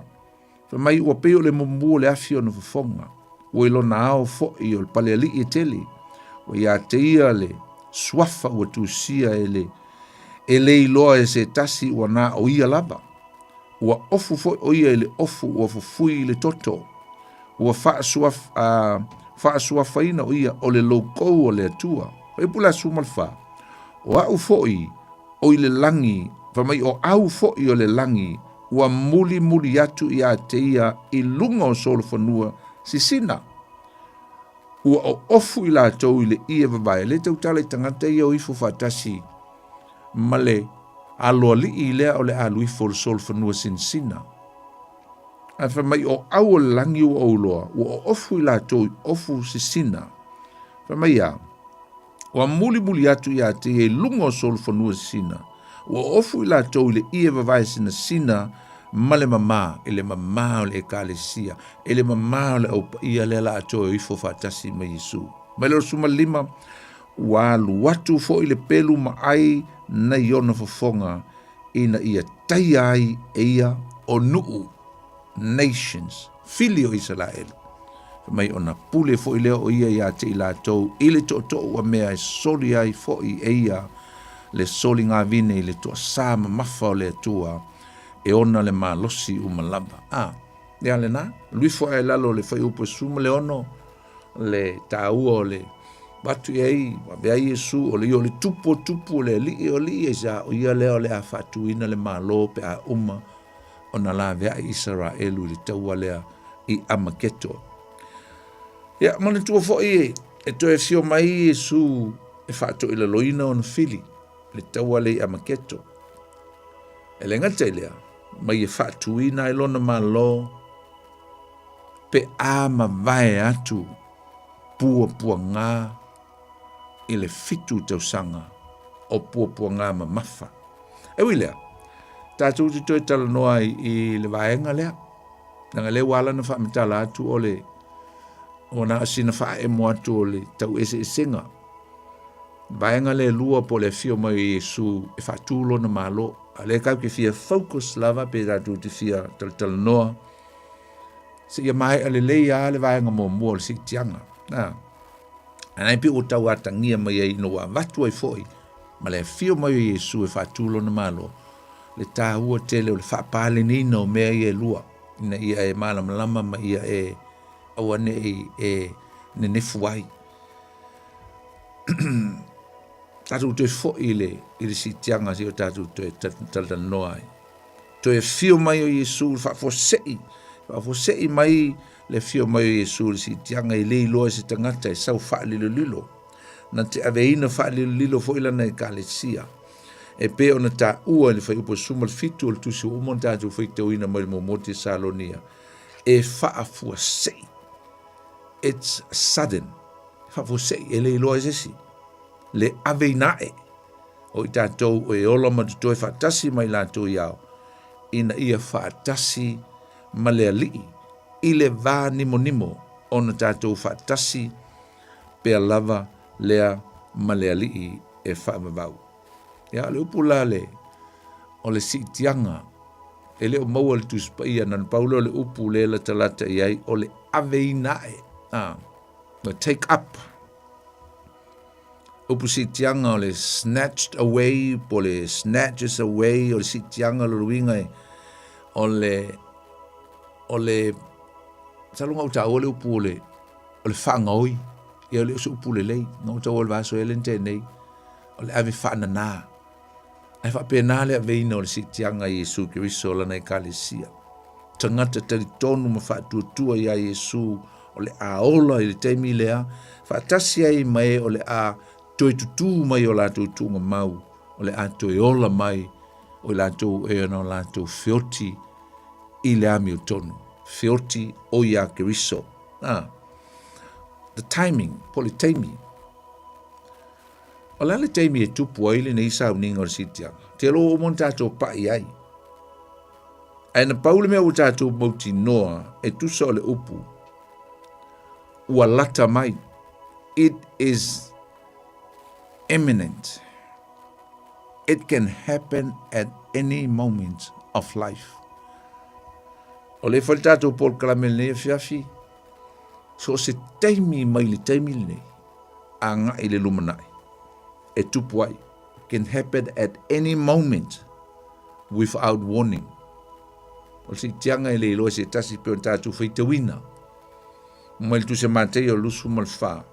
Fa mai ua peo le mumbu le afio no fafonga. O ilo na ao fo i o le pale ali i tele. O ia te ia le swafa ua tusia ele iloa e se tasi ua na o ia lava. Ua ofu fo o ia ele ofu ua fufui le toto. Ua faa swafa ina o ia o le lokou o le atua. O e pula sumalfa. O au fo i o i le langi. Fa mai o au fo i o le langi. Ua muli atu ia te ia i lunga o solo whanua sisina. Ua o ofu i la tau i le ia babae. Le tau tala i tangata ia o ifo whatasi. Male aloa li i lea o le alu ifo o solo whanua sisina. A whamai o au o langi ua o loa. Ua o ofu i la tau i ofu sisina. Whamai a. Ua muli atu ia te ia i lunga o solo whanua sisina. Ua ofu i la tau i le ia babae sina ma le mamā, e le mamā o le ekalesia, e le mamā o le aupa ia le la ato o ifo whatasi ma Yesu. Mai leo suma lima, ua luatu fo i le pelu ma ai na iona fofonga ina ia tai ai e ia o nuu nations, fili o Israel. Mai ona pule fo i leo o ia te i la ato, i le to ua mea e soli ai fo i e ia le soli ngā vine i le tua sāma mafa o le atua e ona le malosi umalaba. Le ale na, lui fo e lalo le fai upo suma le ono, le tāua o le batu ei, wabe ai Yesu, o le tupu o le li o li e sa, o ia leo le a fatuina le malo pe a ona la vea Israelu le taua lea i amaketo. Ia, mana tua fo e to e fio mai Yesu e fatu i le loina o na fili. Le taua le amaketo. E le ngata lea, mai e whaatuina e lona malo, pe a mawae atu, pua ngā, i le fitu tausanga, o pua ngā ma mafa. E wilea, tātou te toi tala noa i le vaenga lea, nanga le wala na whaamitala atu o le, o na asina wha e mo atu o le tau ese senga. Vaenga le lua po le fio mai Yesu e whaatulo na malo. A le kau ke fia focus lava pe ratu te fia tal noa. Se ia mai ale leia le vaenga mo mua le si tianga. Anai pi o tau atangia mai e no wa watu ai foi. Ma le fio mai o Iesu e whaatulo na malo. Le tāhua tele o le whaapale nina o mea ia lua. Ina ia e malama ma ia e awane e ne nefuai. Tātou toi fo i le si tianga si o tātou toi tala noa ai. Toi e fio mai o Iesu le whaafosei mai le fio mai o Iesu le si tianga i le iloa se tangata e sau whaalilo lilo. Na te aveina whaalilo lilo fo ilana e kalesia. E pe ona tā ua le whai upo suma le fitu o le tusi o umon tātou whai te uina mai le momote Salonia. E whaafosei. It's sudden. Whaafosei e le iloa sesi. Le aveinae. O i tātou o e ola matutoe whaatasi mai lātou iau. Ina ia whaatasi ma le alii. I le vā nimo ona tātou whaatasi pea lava lea ma le alii e whaamavau. Ia le upula le o le si tianga e le o maua le tuspaia nan paulo le upu le la talata iai o le aveinae. Take up. Upu si tianga o le snatched away, po le snatches away, o le si tianga lo luinga o le salunga uta o le upu o le whaangaoi, ia o le usu upu le lei, nga uta o le vaso e lente nei, o le ave whaanana. Ai whapena le aveina o le si tianga Iesu Kiriso lana e kalesia. Tangata tali tonu ma whaatuatua ia Iesu o le aola i le teimi lea, whaatasi ai mai o le a toi tutu mai o lātou tunga mau, o le a toi ola mai, o lātou e ana o lātou whioti i le ami o tonu. Whioti o ia Kiriso. The timing, po le teimi. O la le teimi e tupu ai le nei sa uninga o le sitianga. Te alo o mon tātou pa i ai. Ai na paule mea o tātou mauti noa e tusa o le upu. Ua lata mai. It is imminent. It can happen at any moment of life. O le whale tātou Paul Kalamel nei fiafi. So se teimi mai le teimi nei. A ngā i le lumanai. E tupu ai. Can happen at any moment without warning. O si tianga i le iloa se tasi peo tātou whaitawina. Mai tu se matei o lusu malfa.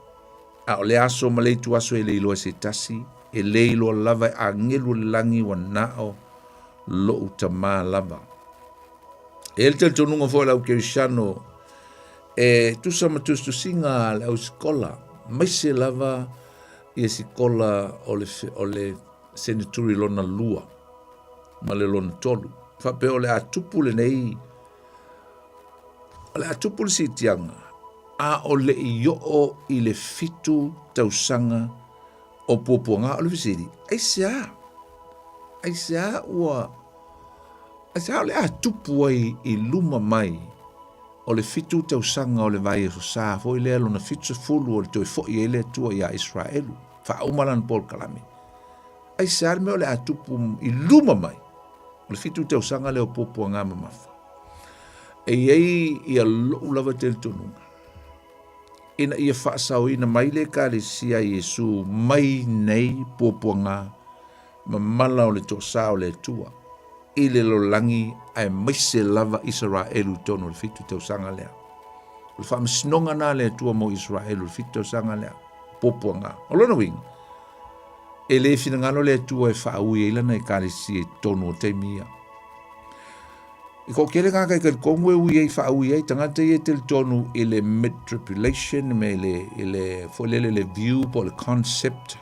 A o le aso malei tu aso e le iloa se tasi. E le iloa lava a ngelu le langi wa nao lo utama lava. E el tel tonunga fo lau kerishano. E tu sa matus tu singa le au skola. Mai se lava i e sikola o le senaturi lona lua. Ma le lona tolu. Whape o le atupu le nei. O le atupu le si tianga. A o le i o i le fitu tausanga o poponga o le visiri. Aisea ua. Aisea o le atupu ai i luma mai o le fitu tausanga o le vai e sa fo i le alo na fitu fulu o le toi fo i ele tua i a Israelu. Fa umalan Paul Kalame. Aisea me o le atupu i luma mai o le fitu tausanga le o poponga mamafa. E iei i a lo lava tel tonunga. Ina ia whaasau ina mai le kālesia Iesu mai nei pōpuanga ma mala o le tosa o le tua. I le lolangi ai maise lava Israelu tono le fitu tau sanga lea. Le whaamasinonga nā le tua mo Israelu le fitu tau sanga lea. Pōpuanga. O lona wing. E le finangalo le tua e whaaui e ilana e kālesia tono o teimia. I ko kere ngaka i ka kongwe ui ei whaui ei tangata i e tel tonu i le mid-tribulation me le view po le concept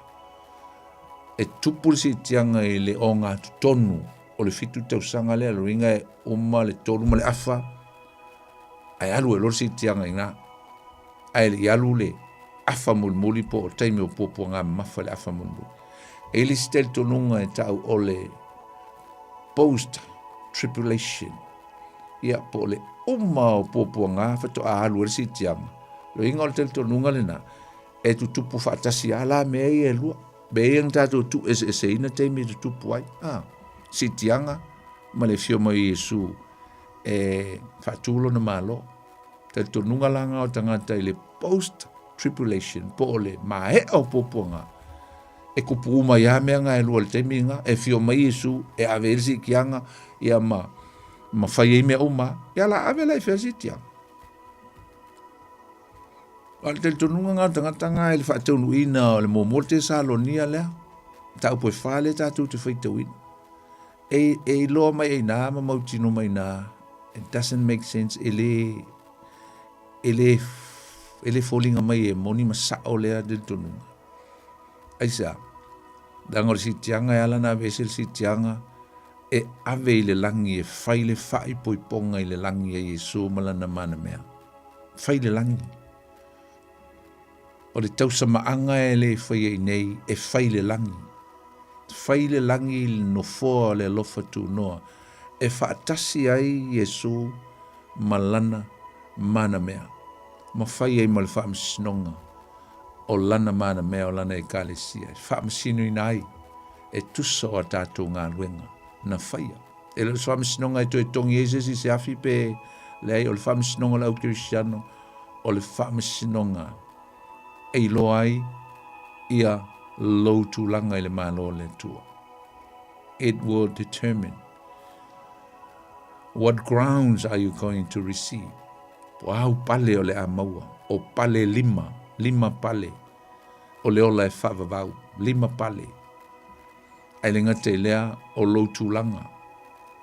e tupul si tianga i le o ngā tonu o le fitu tausanga le aluinga e uma le tonu ma le afa ai alu e lor si tianga i ngā ai le alu le afa mulmuli po o taimi o popo ngā mafa le afa mulmuli e li stel tonunga e tau o le post-tribulation ia po le uma o poponga fato a alu si tianga lo inga o tel tonunga le na e tu tupu fatasi ala me e lua be yang tatu tu ese ina te me tu tupu ai si tianga ma le fio mai Yesu e fatulo na malo tel tonunga langa o tangata i le post tribulation po le mae o poponga e kupu mai a mea ngai lua le teiminga, e fio mai Yesu, e ave elsi kianga, ia ma whai e mea uma, ia la ave lai whia sitianga. Al te tonunga ngā tangata ngā ele whaatonu ina o le mōmol te salonia lea, tau poe whale tātou te whaitau ina. E loa mai e nā, ma mautino mai nā, it doesn't make sense, ele fōlinga mai e moni ma sao lea te tonunga. Aisa, dangor si tianga e ala nā vesel si tianga, e ave i le langi e whai le whai poiponga i le langi e Yesu malana mana mea. Whai le langi. O le tausa maanga e le whai e nei e whai le langi. Whai le langi le nofoa le lofa tu noa. E whaatasi ai Yesu malana mana mea. Ma whai ai mal whaamsinonga. O lana mana mea o lana e kalesia. Whaamasino ina ai. E tusa o tātou ngā luenga. Na whaia. E le whaamsinonga e toi tongi Jesus i se afi pe le ai o le whaamsinonga lau Cristiano. O le whaamsinonga e loa ai ia lou tūlanga i le mālo le tua. It will determine what grounds are you going to receive. Wau pale o le a maua, o pale lima pale, o le ola e whavavau, 5 pale. Ai le ngate lea o lou tūlanga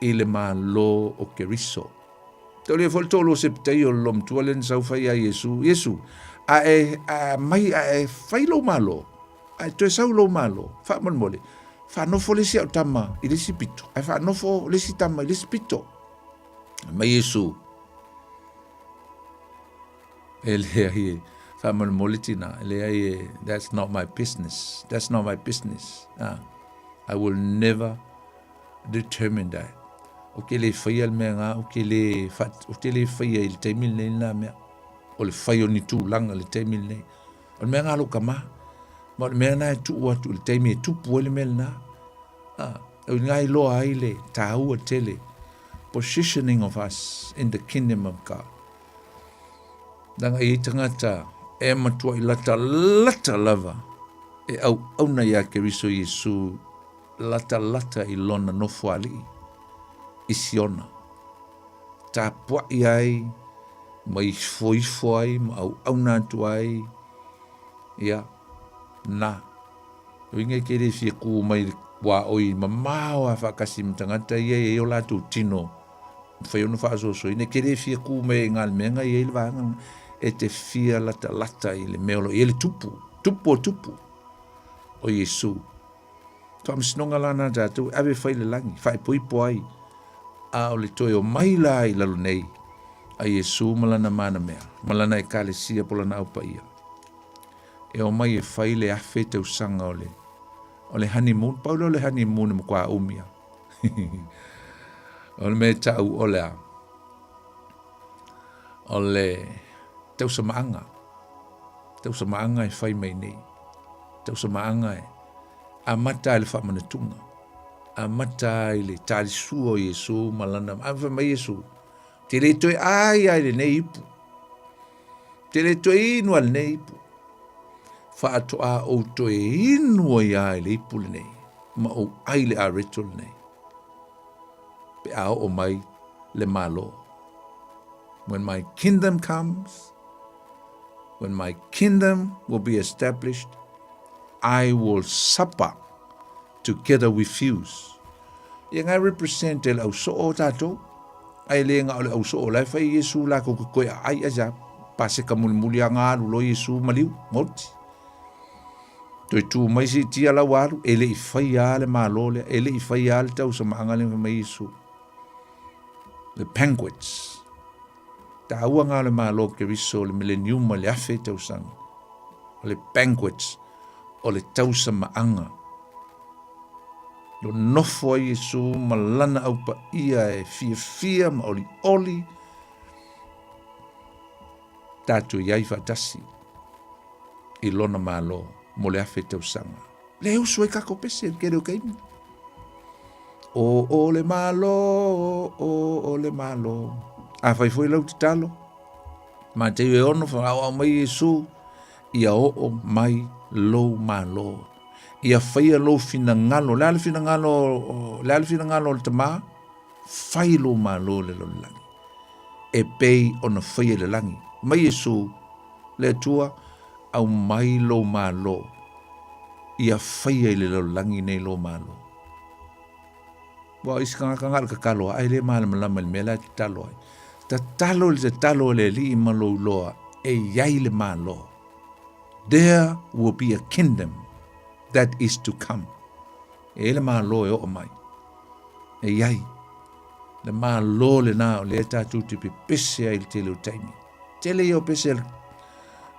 i le mālo o keriso. Tau le whaltolo se ptei o lom tualen sau whai a Yesu, mai fai lo malo, a to sau lo malo, fa mon mole, fa no fo lesi tama i lesi pito, fa no fo lesi tama i lesi pito. Mai Yesu, ele ai, fa mon mole tina, ele ai, that's not my business, I will never determine that. O ke le fai al mea, o ke le fai il taimil nei na mea. O le whai o ni tūlanga le teimil nei. O le mea ngā loka maa. Ma o le mea nā e tuu atu, le teimi e tupu o le mea nā. O ngā i loa ai le tāua tele. Positioning of us in the kingdom of God. Danga i tangata e matua i lata lava. E au na ia keriso Yesu lata i lona nofo ali. I siona. Tā pua i ai mai foifo ai, ma au nātu ai, ia, nā. Winga ke re fia ku mai wā oi, ma māo a whakasi mtangata ia e o lātu tino, whai ono whaasoso, ina ke re fia ku mai ngāl menga i ele wānga, e te fia lata i le meolo, i ele tupu o Yesu. Tō amsinonga lana tātou, ave whai le langi, whai poipo ai, a o le toi o maila i lalo nei, a Yesu malana mana mea, malana e kalesia polana aupa ia. E o mai e whai le awhi tau sanga o le honeymoon, paulo le honeymoon mo kwa umia. O le me tau o le tau samaanga e whai mai nei, tau samaanga e a mata le whamanatunga, a mata le tālisua o Yesu malana, a mai Yesu, te le toi ai le nei ipu. Te le toi inu al nei ipu. Whaatoa o toi inu ai le ipu le nei. Ma o ai le areto le nei. Pe ao o mai le malo. When my kingdom comes, when my kingdom will be established, I will supper together with you. Yang I represent el au so o tato, ai le nga ole au so o lai fai Yesu la ko koe ai aja, pase ka muli ngā lo Yesu maliu, moti. Toi tu mai si tia la waru, ele I fai ale malole, ele I fai ale tau sa maangale mai Yesu. The banquets. Ta ua ngā le malo ke riso le millennium ma le afe tau sanga. Le banquets o le tau sa maanga. Lo nofo a Yesu malana au pa ia e fia ma oli. Tātou iai whatasi. I lona malo mo le afe tau sanga. Le usu e kako pese kere o kaimi. O le malo. A fai foi lau te talo. Ma te e ono wha au mai Yesu. Ia o mai lo malo. ia whaia lo fina ngalo, le ale fina ngalo le tama, whai lo malo le lo langi. E pei ona whaia le langi. Mai Yesu, le tua, au mai lo malo, ia whaia le lo langi nei lo malo. Wa isi kanga ka kalo, ai le malama lama le mela te talo ai. Ta talo le li malo loa, e yai le malo. There will be a kingdom that is to come. E le malo e o mai. E yai. Le malo le nao le tatu te pe pese ai le tele o taimi. Tele i o pese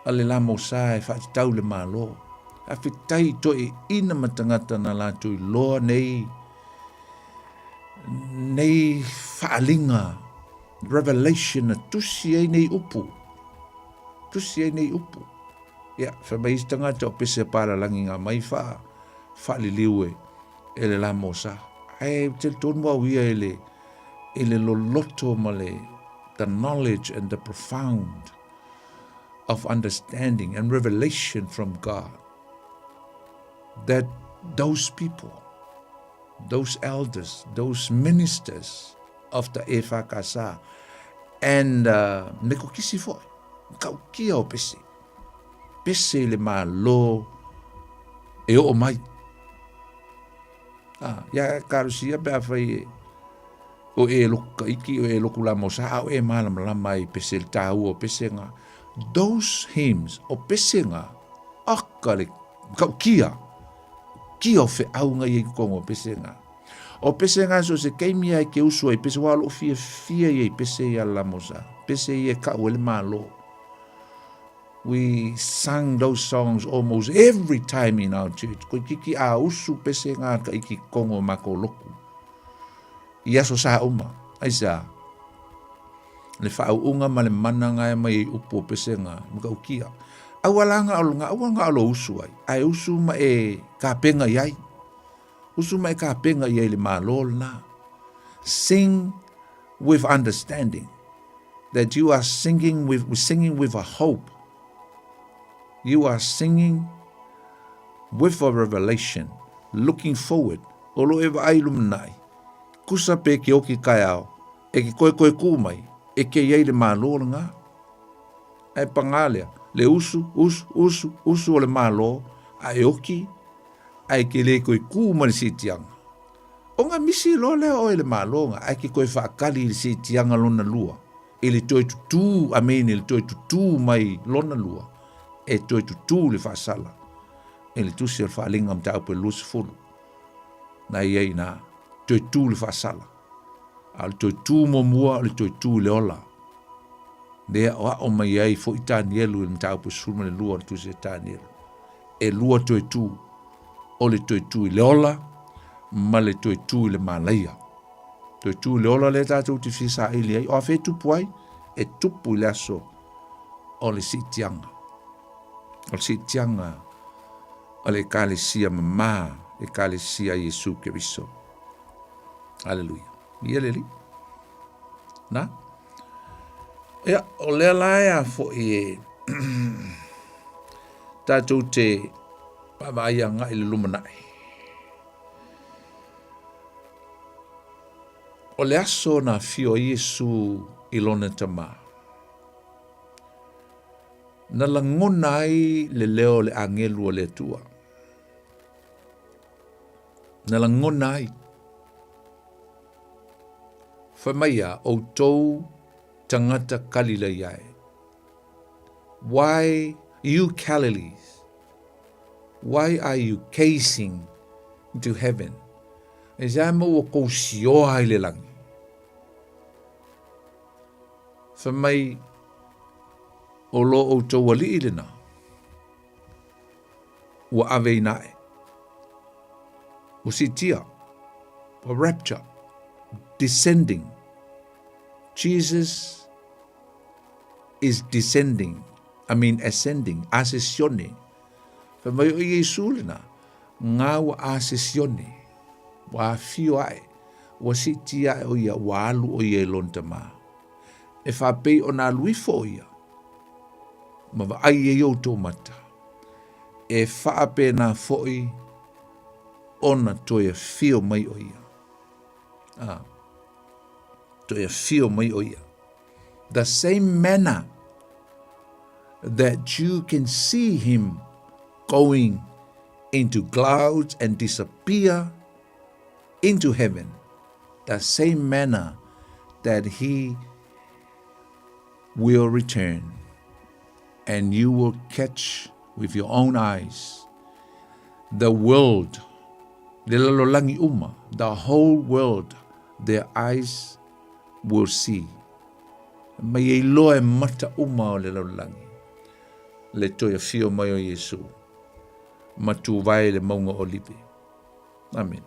ale la mosa e whaati tau le malo. A whitai to e ina matangata na la tui loa nei whaalinga, revelation na tusi ai nei upu. Tusi ai nei upu. Ia, whamais tangata o pese para langi ngā mai whaaliliwe e le la mosa. Ai, te tonu au ia e le loloto ma le, the knowledge and the profound of understanding and revelation from God. That those people, those elders, those ministers of the Efakasa, and neko kisi foi, kau kia o pese. Pese le malo e o mai. Ya karusia pe afai o e loka iki o e loku la mosa o e malam lama i pese le tau o pese nga. Those hymns o pese nga akale kau kia o fe au nga i kongo pese nga. O pese nga so se keimia ke usu ai pese walo fia i pese ya la mosa. Pese i ka o le malo. We sang those songs almost every time in our church. Ko kiki a usu pese nga ka iki kongo mako loku. Ia so sa uma. Aisa. Le whau unga ma le mana ngai mai upo pese nga. Mga ukia. Awalanga alo usu ai. Ai usu ma e ka penga iai. Usu ma e ka penga iai le malol na. Sing with understanding. That you are singing with a hope. You are singing with a revelation, looking forward. Olo eva ailum nai. Kusa pe ke oki kai ao, e ki koe kumai, e ke iei le malo nga. Ai pangalea, le usu o le malo, ai oki, ai ke le koe kuma le sitianga. O nga misi lo le o le malo nga, ai ke koe whaakali le sitianga lona lua. E le toi tutu, amene le toi tutu mai lona lua. E toi tutu le whaasala. E le tusi al whaalinga mta upe lusi fulu. Na iei na, toi tu le whaasala. Al toi tu momua, le toi tu le ola. Dea o mai iei fo i tāni elu le mta upe sulma le lua le tusi e tāni elu. E lua toi tu, o le toi tu le ola, ma le toi tu le malaia. Toi tu le ola le tātou te fisa ili ei. O a whē tupu ai, e tupu le aso o le sitianga. O le sitianga o le kalesia mama, le kalesia Yesu Keriso. Hallelujah. Ia leli. Na? Ia, o lea laia fo e tātou te pamaianga i le lumanai. O le aso na fio Yesu i lona tama. Na langona ai le leo le angelu o le tua. Na langona ai. Whamaia o tou tangata kalila iai. Why you Galilees? Why are you casing into heaven? E zama o kousioa ai le langi. Whamai o lo o tau ali ilena. Ua ave inae. O sitia. O rapture. Descending. Jesus is descending. Ascending. Ascensione. Whamai o Yesu lena. Ngā ua ascensione. Wa fio ai. Wa sitia o ia wa alu o ia lontama. E whapei o nā luifo o ia. Ma wa ai e o tō mata. E whaape nā foi ona toe fio mai o ia. Toe fio mai o ia. The same manner that you can see him going into clouds and disappear into heaven, the same manner that he will return, and you will catch with your own eyes the world, le lalolangi uma, the whole world, their eyes will see. Mai e loa mata uma o le lalolangi, le toia fio mai o Yesu, matu vai le maunga o lipe. Amen.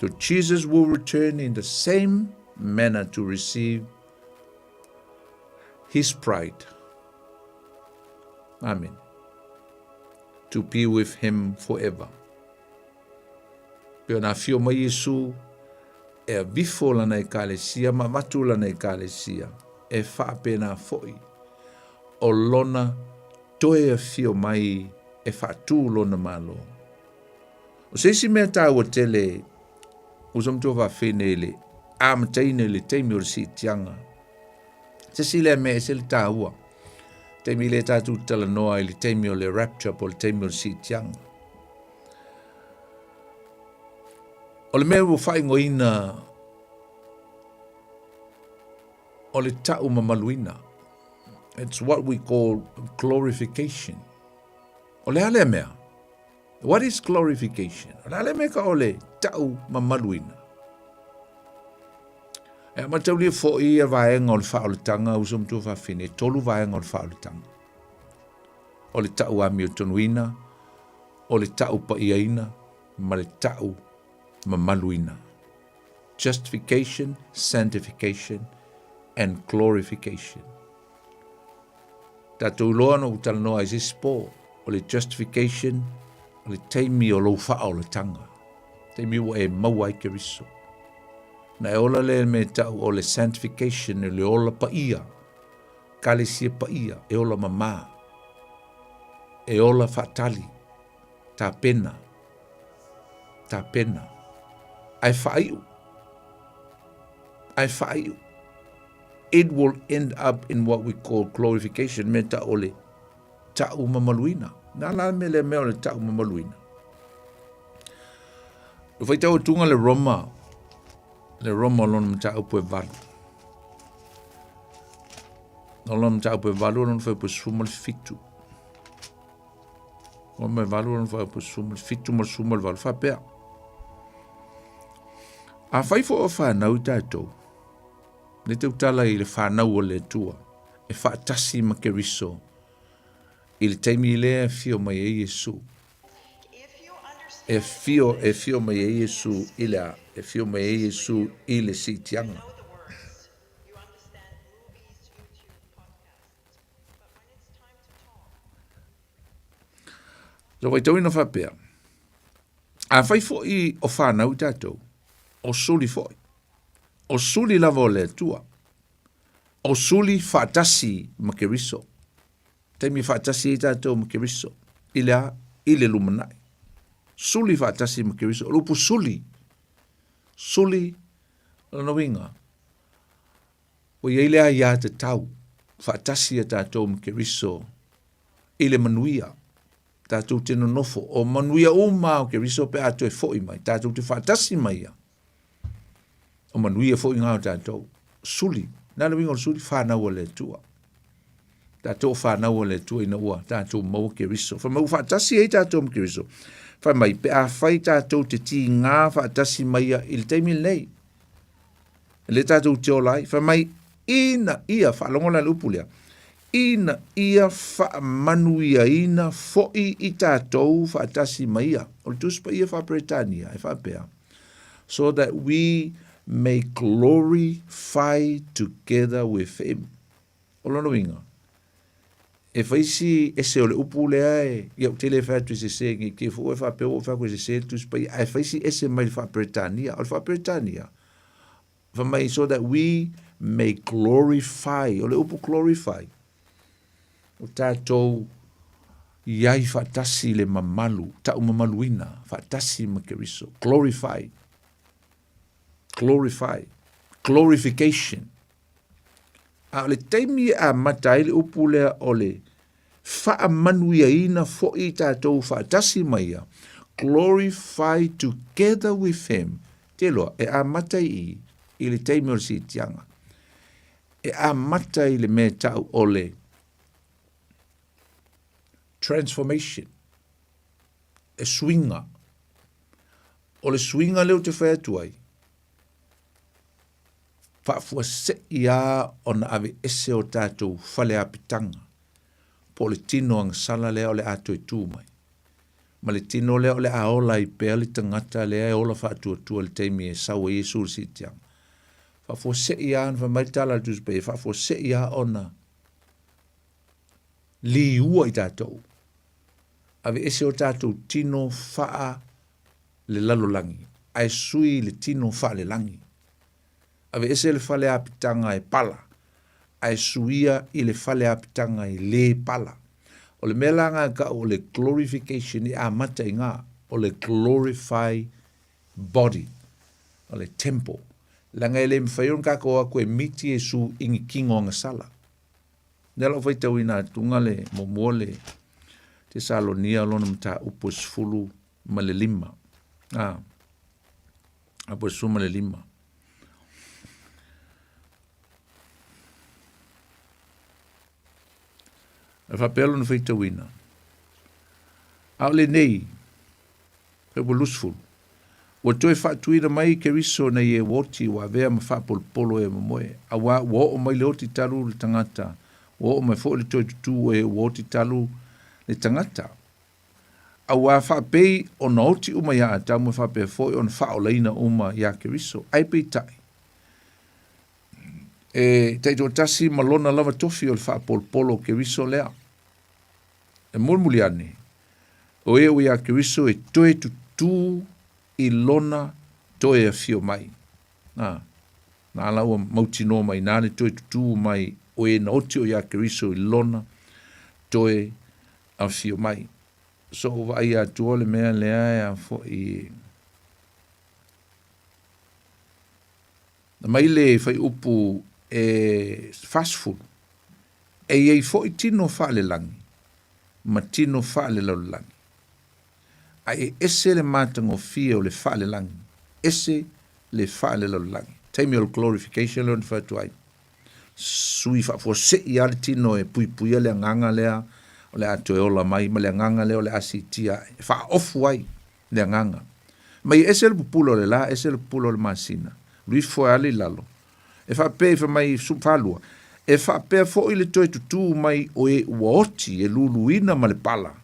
So Jesus will return in the same manner to receive his bride. Amen. To be with him forever. Pio na fio mai Yesu e vifo lana e kalesia, ma matu lana e kalesia, e whaapena foi. O lona toe a fio mai e whaatu lona malo. O seisi mea tāua tele, usam tō whawhene le, āmataine le teimi o si tianga. Se sile me e se le tāua. Teimi le tātu tala noa i le teimi o le rapture po le teimi o si tianga. O le mea ua whaingoina o le tau mamaluina. It's what we call glorification. O le ale mea. What is glorification? O le ale mea ka o le tau mamaluina. E matau lia fo i a vaenga o le whaoletanga usam tu whawhine, tolu vaenga o le whaoletanga. O le tau ami o tonuina, o le tau paiaina, ma le tau mamaluina. Justification, sanctification, and glorification. Tātou loa no utala noa is ispo, o le justification, o le teimi o lo whaoletanga. Teimi o e maua i Keriso. Na e ola le me tau o le sanctification e le ola paia, kalesia paia, e ola mamā, e ola fatali, tā pena, ai whaiu. It will end up in what we call glorification, me ta ole tau mamaluina. Nā la me le mea o le tau mamaluina. Whai tau tunga le Roma lona mta upo e valu. Lona mta upo e valu, lona whai upo suma le fitu. Lona me valu, lona whai upo suma le fitu, ma suma le valu, whapea. A whai fo o whanau tātou. Le te utala i le whanau o le tua. E whaatasi ma Keriso. I le teimi i lea fio mai e Yesu. E fio mai e Yesu i lea. E fio mai e Yesu i le sitianga. So wai tau ina whapea. A whai fo i o whanau tātou. O suli foi. O suli lava o le tua. O suli whaatasi ma Keriso. Teimi whaatasi i tātou ma Keriso. I le lumanai. Suli whaatasi ma Keriso. Lupu suli. Suli lana winga. O ielea ia te tau. Whaatasi a tātou ma Keriso. I le manuia. Tātou tino nofo. O manuia o mao Keriso pe ato e foi mai. Tātou te whaatasi mai ia. O manuia foi ngā o tātou. Suli. Nāna winga o suli whanau o le tua. Tātou whanau o le tua ina ua. Tātou mau Keriso. Whamau whaatasi e tātou ma Keriso. Whamai pe a whai tātou te ti ngā whaatasi mai a il teimi nei. Le tātou te olai. Whamai ina ia whaalongola lupulea. Ina ia whaamanuia ina foi i tātou whaatasi mai a. O le tuspa ia whaapretania e whaapea. So that we may glorify together with him. O lono winga. E whaisi e se o le upu lea e iau tele whatu se se ngi ke fu e whapeo o whako se se tu spai. E whaisi e se mai whaapretania. O le whaapretania. Whamai so that we may glorify. O le upu glorify. O tātou iai whaatasi le mamalu, tau mamaluina, whaatasi ma Keriso, glorify, glorification. A le teimi a matai le upu lea o le whaamanuia ina fo i tātou whaatasi mai a, glorify together with him. Te loa, e a matai i le teimi o le si tianga. E a matai le me tau o le transformation. E swinga. O le swinga leo te whai atuai. Whaafua se ia o na ave ese o tātou whale apitanga. Po le tino ang sala leo le ato e tū mai. Ma le tino leo le aola i pēa le tangata lea e ola whaatua le teimi e sawa Yesu le sitianga. Whaafua se ia an whamaitala le tuspe, whaafua se ia o na li ua i tātou. Ave ese o tātou tino whaa le lalolangi. Ai sui le tino whaa le langi. Ave ese le whale apitanga e pala. Ai suia i le whale apitanga i le pala. O le melanga ka o le glorification i a mata i ngā. O le glorify body. O le temple. Langa ele mwhairon kako a koe miti e su ingi kingo anga sala. Nela o whaitau ina tunga le momuole te Salonia lona mta upos fulu ma le lima. Upos fulu ma le lima. E whapelo na whaitau ina. Au le nei, pe po lusfulu. Wa toi whaatuira mai Keriso na i e woti wa vea ma whapolpolo e mamoe. A wa o mai le oti talu le tangata. Wa o mai fo le toi tutu e woti talu le tangata. A wa whapei o na oti uma ya a tau ma whapei fo o na whao leina uma ya Keriso. Ai pei tai. E taito tasi malona lava tofi o le whapolpolo Keriso lea. E mulmuliane. O e ya Keriso e toi tutu i lona toe a fio mai. Na alaua mautino mai, nane toe tutu mai, o e na oti o ia Keriso i lona toe a fio mai. So vai a tua le mea lea a fo i... Na mai le fai upu e fast food. E iei fo i tino wha le langi. Ma tino wha le laulangi. Ai ese le matango fia o le wha le langi. Ese le wha le laulangi. Taimi o le glorification leo ni whatu ai. Sui wha fo se i ale tino e pui pui le nganga lea o le ato e ola mai, ma le nganga leo le asitia. Wha ofu ai le nganga. Mai ese le pupulo le la, ese le pupulo le masina. Lui fo ali lalo. E wha pe fa mai supalua. E wha pe fo i le toi tutu mai o e uaoti e luluina ma le pala.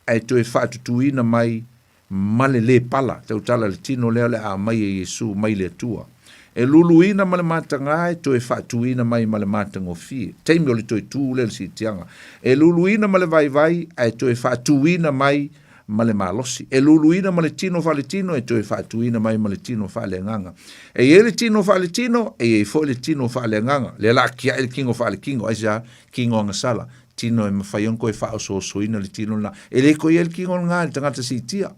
Ai toi wha tutuina mai male le pala. Tau tala le tino leo le a mai e Yesu mai le tua. E luluina ma le matanga e toi wha tuina mai ma le matanga o fie. Teimi o le toi tu le si tianga. E luluina ma le vai vai ai toi wha tuina mai ma le malosi. E luluina ma le tino fa le tino e toi wha tuina mai ma le tino fa le nganga. E le tino fa le tino e fo le tino fa le nganga. Le la kia le kingo fa le kingo. Aisa kingo anga sala. Tino e mawhaion koe wha o soina le tino na. E le koe el kingo ngā le tangata si tia.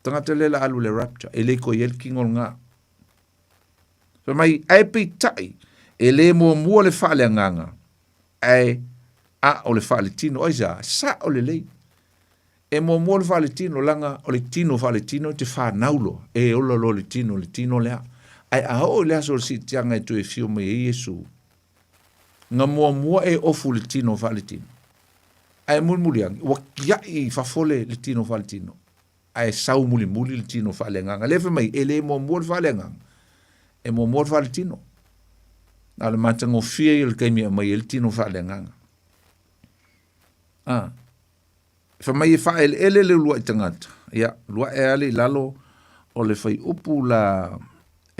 Tangata le la alu le rapture. E le koe el kingo ngā. So mai ai pei tai. E le mua le wha le nganga. Ai a o le wha le tino. Aisa sa o le lei. E mua le wha le tino langa o le tino wha le tino te wha naulo. E ola lo le tino lea. Ai a o le aso le si tianga e tu e fio mai e Yesu. Nga mua e ofu le tino wha le tino. Ai mulmuliangi. Wa kia i whafole le tino wha le tino. Ai sau muli le tino wha le nganga. Lewe mai e le mua le wha le nganga. E mua le wha le tino. Na le matango fia i le kaimi a mai e le tino wha le nganga. Fa mai e wha ele le lua i tangata. Ia, lua e ale lalo o le whai upu la...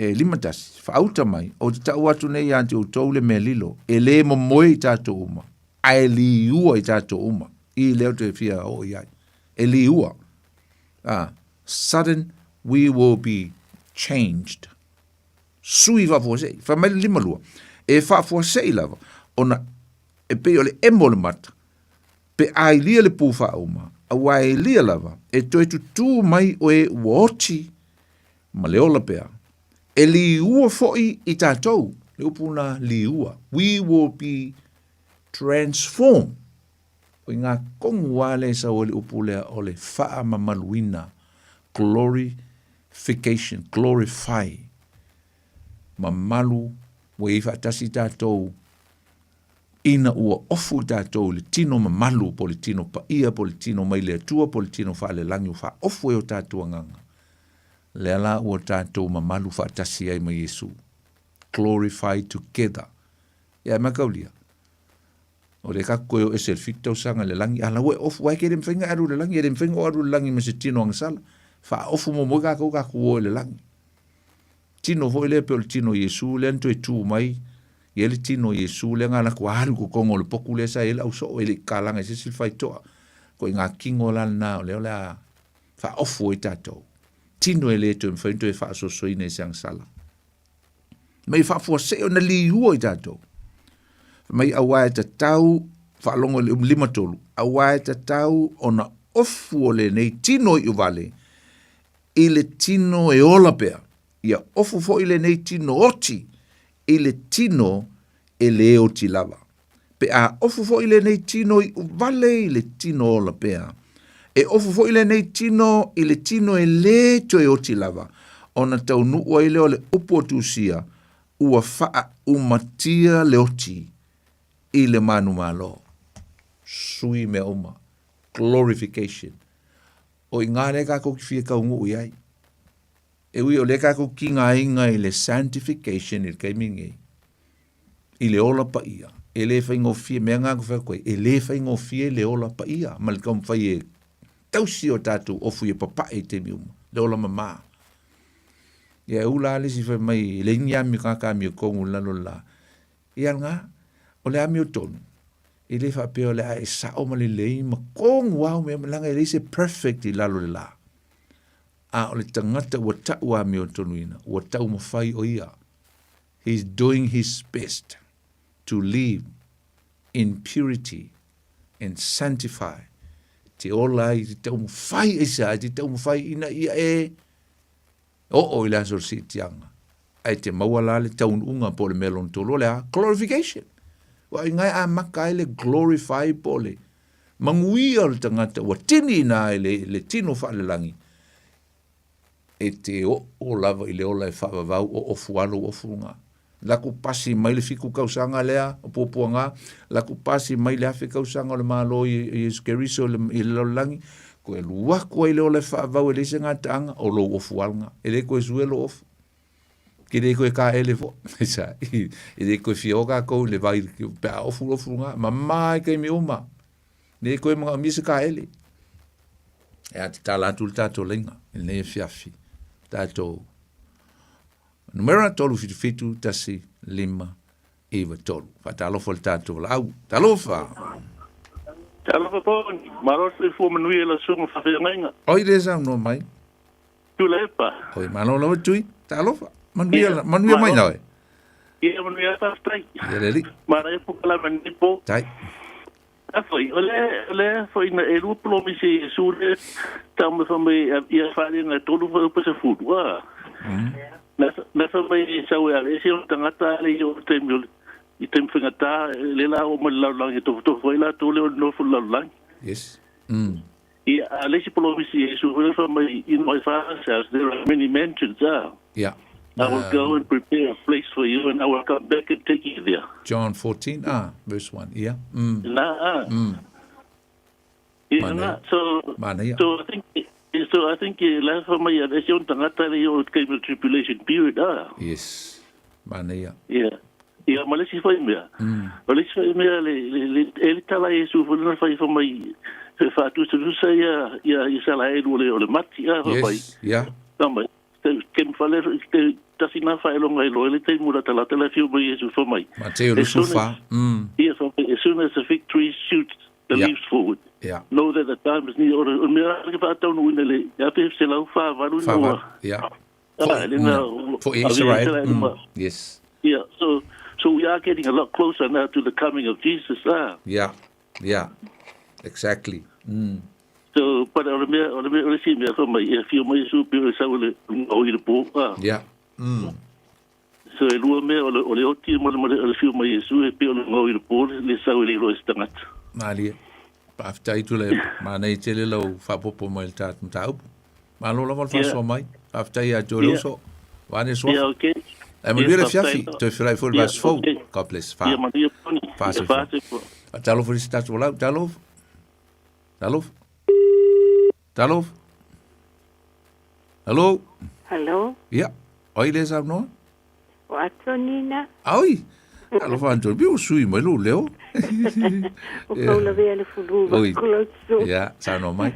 e limatasi, whaauta mai, o te tau atu nei ante o tau le mea lilo, e le moe i tātou uma, a e li ua i tātou uma, i leo te whia o iai, e li ua. Sudden, we will be changed. Sui whafosei, whamai lima lua, e whafosei lava, ona, e pe o le emo le mata, Pe ai lia le pufa uma, a wai lia lava, e toi tu mai o e uoti, ma le ola pea. E li ua foi I tātou, le upuna li ua. We will be transformed. O ngā kongu wale sa o le upulea o le faa mamaluina, glorification, glorify. Mamalu, we ifa tasi tātou, ina ua ofu tātou le tino mamalu po le tino paia, po le tino mai le atua, po le tino wha le langi wha ofu e o tātou nganga. Le ala ua tātou mamalu wha tasi ai mai Yesu. Glorify together. Ia makaulia. O le kako e se fitau sanga le langi, ala ue ofu ai ke le mwhenga aru le langi, e le mwhenga aru le langi ma se tino angasala. Wha ofu mo moika kako o le langi. Tino vo le pe o le tino Yesu, le anto e tū mai, ia le tino Yesu le ngana ko haru ko kongo le poku le sa ele au so ele kalanga se sil fai toa ko inga kingo la na le ola fa ofu I tatou tino ele to mfa to fa so so ine sang sala mai fa fo se ona li hu I tatou mai awa ta tau fa longo le lima tolu awa ta tau ona ofu le nei tino I vale ile tino e ola pea ia ofu fo ile nei tino oti ile tino e le o ti lava. Pe a ofu fo ile nei tino I vale ile tino o la pea. E ofu fo ile nei tino ile tino e le to e o ti lava. Ona tau nuua ile o le upo tusia ua faa umatia le oti ile manu malo. Sui me oma. Glorification. O ingane kako ki fia kaungu iai. E ui o le kako ki ngā inga I le sanctification I kai mingi. I le ola pa ia. E le whai ngofie, mea ngā ko whai koe, e le whai ngofie le ola pa ia. Ma le kam whai e tausi o tātou ofu e papa e te miuma. Le ola mama. Ia ula alisi whai mai, le ingi ami kaka ami o kongu lalo la. Ia ngā, o le ami o tonu. I le wha peo le a e sao ma le lei, ma kongu wau mea malanga e le se perfect I lalo le la. A o le tangata ua tau ami o tonu ina, ua tau mawhai o ia. He's doing his best to live in purity and sanctify. Te ola I te tau mawhai e sa, te tau mawhai ina ia e o I la sor si tianga. Ai te mawala le tau unga po le melon tolo le a glorification. Wa ngai a maka le glorify po le. Mangui o le tangata, wa tini na le tino wha le langi. E te o lava I le ola e whaavavau o ofualo o ofunga. Laku pasi mai le fiku kausanga lea, o popuanga, laku pasi mai le hafe kausanga o le malo I skeriso I le langi, ko e luako I le ola e whaavau e le se ngataanga o lo ofualanga. E le koe sue lo ofu. Ki le koe ka ele fo. E le koe fioga kou le vai pea ofunga, ma mai kai mi uma. Le koe mga misa ka ele. E ati tala atu le tato lenga, e le fiafi. Tato numero tolu fitu tasi lima iwa tolu. Fatalofa le tato la au. Talofa. Talofa po, maros le fu manui la sunga whawhiangainga. Oi le sa no mai. Tu lepa. Oi malo lo tui. Talofa. Manui mai nawe. Ia manui ata stai. Ia leli. Mara e pukala manipo. Tai. Afoi, ole foi na e lupo lo mi se sure tamu fa me ia fali na tolu fa pa se fudu. Na fa me sa we ale se tangata le yo temio I tem fingata le la o mal la to foi la to le no fu la. Yes. Ia ale se polo mi se sure fa me in my father's house there are many mansions there. Yeah. I will go and prepare a place for you, and I will come back and take you there. John 14, verse 1. Yeah. Yeah. So I think last for my addition tangata le came tribulation period. Yes. Mania. Yeah. Yeah, Malaysia foi me. Malaysia foi me ele tala Yesu foi na foi for my fa tu se ya sala ele mati Yes. Yeah. Também. Kem faler tasina fa elonga ele tem mura tala tala fiu me Yesu for my. Mateo le sufa. Yes, as soon as the fig tree shoots the leaves forward. Yeah. Know that the time is near. Or me ra fa tau no inele. Ya pe se lau fa valu no. Yeah. For Israel. Yes. Yeah. So we are getting a lot closer now to the coming of Jesus. Yeah. Yeah. Exactly. So para ole si me fa mai e fio mai su pe sa ole o i po Yeah. so e lua me ole o ti mo ole fio mai su e pe ole o i po le sa ole lo stangat Mali. Aftai tu le mana I tele lo fa popo mai tat mtau. Ma lo la fa so mai. Aftai ya jolo so. Wane so. yeah okay E mo dire fiafi, to frai fol vas fo. God bless fa. yeah ma dia poni Fa se fa fa. Talo for stat wala, talo. Talo. Talo. Hello. Hello? Ja. Oi les am no. O Antonina? Ai. Alo fa Antonio, biu sui mai lo leo. O kaula vea le fulu wa kulotso. Ja, sa no mai.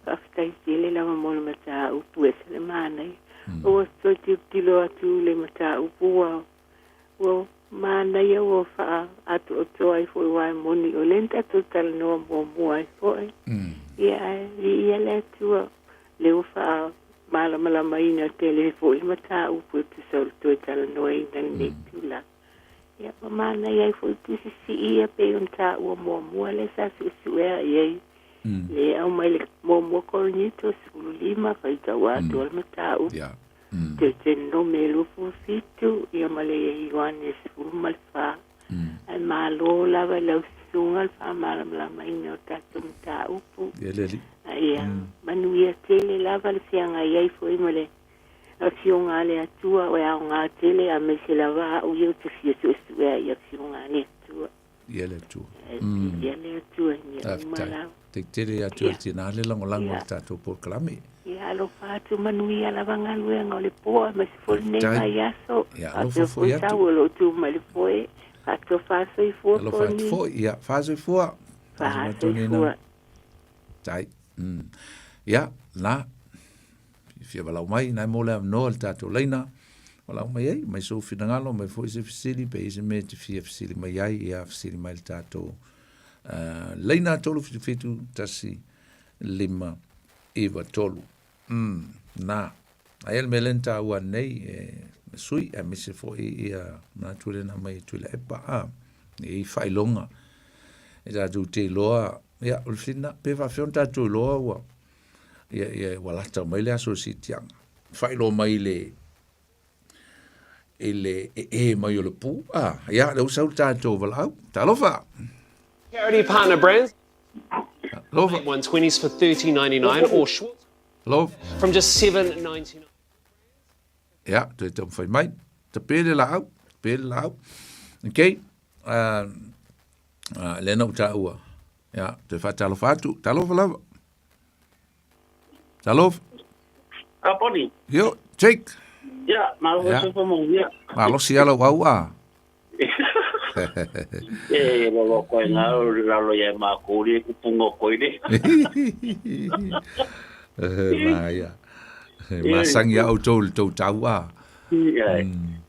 Aftai tele la mamona mata upu e se le manai. O so tilo atu le mata upu wa. O manai o fa atu o toi fo wa moni o lenta to tal no mo mo ai fo. Ia le tu le o fa mala mai na tele fo I mata upu te sol to tal no ai na ne tula. Ia mana ia fo te si ia pe un ta o mo le sa su ia le au mai le mo ko ni to su lima kai ta wa to mata u Ja. te no me lu fu fitu ia male I wan su mal fa ai malo la va la su al fa mala mai no ta mata u pu Leli. ia manu ia tele la va si anga ia fo I male a fionga le atua o a nga tele a me se lava o yo te fie so su ia fionga le atua Yele tu. ia le atua ni mala Te tere ya tu ti na le lango lango ta to por klami. ia lo fatu manu ia la vanga luenga o le po me se fo ne Tai. ia so Ia, lo fo ia tu. ta o lo tu ma le po e a to fa so I fo Lo fa fo ia fa so fo. fa so fo Tai. Ja, na. Fia bala mai na mo le no al tato leina. Wala mai ai, mai so fina ngalo mai fo se fisili pe se me te fia fisili mai ai ia fisili mai tato. Leina tolu fitu tasi lima iwa tolu. Na. Ai el melenta ua nei sui a me se fo ia na tule na mai tule epa a. I failonga. E da tu te loa ia ulfina pe fa fionta tu loa ua. Ia wala ta mai le aso sitiang. Failo mai le mai o le pu. Ia le usau tato walau. Talofa. Charity partner brands. Lofa. 120s for $30.99 or Schwartz Lof. from just $7.99. Ja, te te fai mai. Te pele lau. Pele lau. Okay. Le no ta ua. Ja, te fa talofa tu. Talofa lava. Talof. poni Yo, Jake. ya ma o se fo mo ya Ma lo si ala wau a. lo ko nga lo ya ma ko ri ku pungo ko ide Ma ya. Ma sang ya o tol to tawa. ya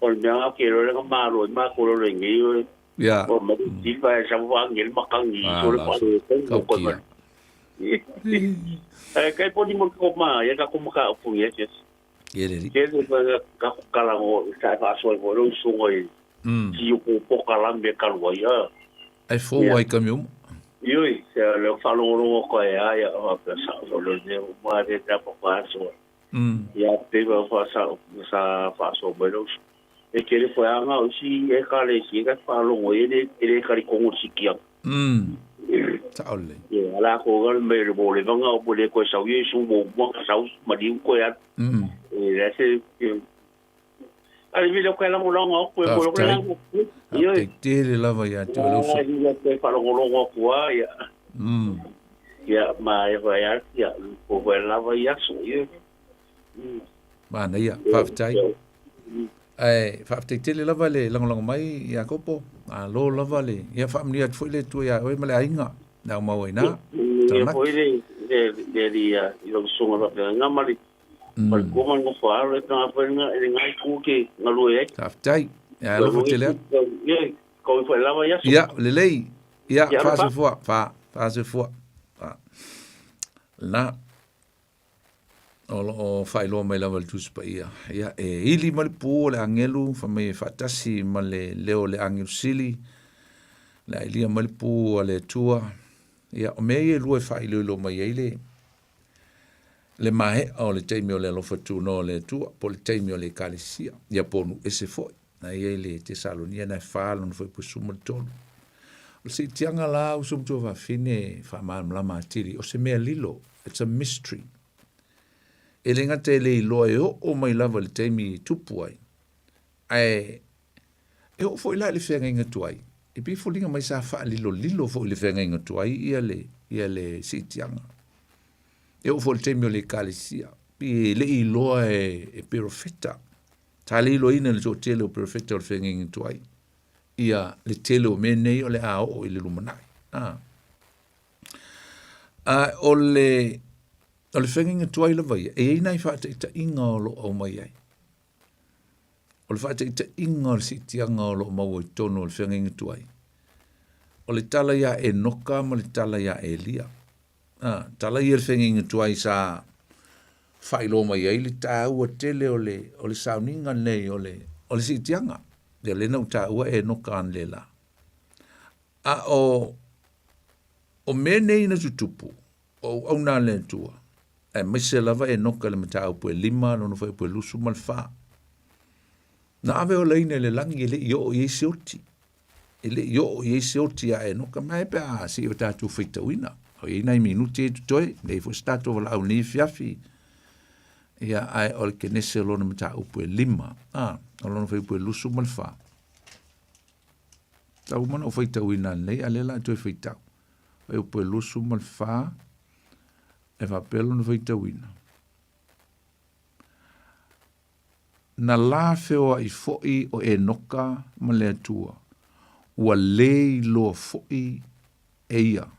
o me nga ke lo ma ko lo ngi Ya. o ma di fa sa wa ngi ma kang ni so le pa ko ma kai poni mo ko ma ya ka ko ka pu ya yes Yele. ke ka kala o sa fa so o lo so ngoi si o po kala me ka lo ya Ai fo wai kamium. yoi se le fa lo ko ya o ka sa so lo ne ma de ta pa so ya te va fa fa so bueno e que le foi anga o si e ka le si ka fa lo ngoi ele ka ri ko si kia Taole. ya la ko ga me le bo le vanga o le ko sa ye su mo mo sa ma di ko ya e se ali vi lo ko la mo lo ko mo lo Yo te le lava ya te lo so. ya te fa lo lo ko ya ya ma ya ko la va ya so ye Ma na ya faftai. Ai faftai te le lava le lang mai ya kopo. A lo lava le. Ya fam ni at foi le tu ya oi male ainga. Na ma wai na. ya foi le dia lo so ma nga mali mal ko man ko fa le ta fa nga ngai ku ke ngalu e Faftai. Ya lo fo te le. ye ko foi la va ya so Ja, le lei. Ja, fa se fo. Fa se fo. Na o fai lo mai lava tu spa ia ili mal pu le angelu fa me fatasi mal le leo le angelu sili la ili mal pu le tua Ia o me e lua fa ile lo mai le mai o le teimi o le alofa tūno le tua, po le teimi o le kalesia, ia ponu ese foi, na ia le te salonia na whaalo na foi po suma tonu. O se tianga la o sum tu va fine fa lama atiri, o se mea lilo, it's a mystery. E le ngate le iloa e o mai lava le teimi tupu ai, e o foi la le whenga inga tuai, e pi fulinga mai sa wha lilo foi le whenga inga tuai, ia le si tianga. E o fol temio le kalesia. Pi le iloa e profeta. Ta le ilo ina le so tele o profeta o le whenging tuai. Ia le tele o menei o le ao o le lumanai. O le whenging tuai la vai. E ina i whaata ita inga o lo au mai ai. O le whaata ita inga o le sitianga o lo mau i tono o le whenging tuai. O le tala ia e noka ma le tala ia e lia. Tala i whenginga tuai sa whailo mai ai li tā ua tele o le sauninga nei o le sitianga. Le lena u tā ua e noka an le la. O mene ina tutupu, au nā le tua. Mai se lava e noka le mata au pue lima, no fai pue lusu mal wha. Na ave o leine le langi le i o i se oti. Ele i o i se oti a e noka mai pe a si o tātu whita wina. O i nei minuti e tutoi, nei fu stato wala au ni fiafi. Ia ai o le kenese o lona mata upu e lima. O lona fai upu e lusu malfa. Tau mana o fai tau ina nei, a lela toi fai tau. Fai upu e lusu malfa, e fa pelo na fai tau ina. Na la feo i foi o e noka ma le atua. Ua lei loa foi e ia.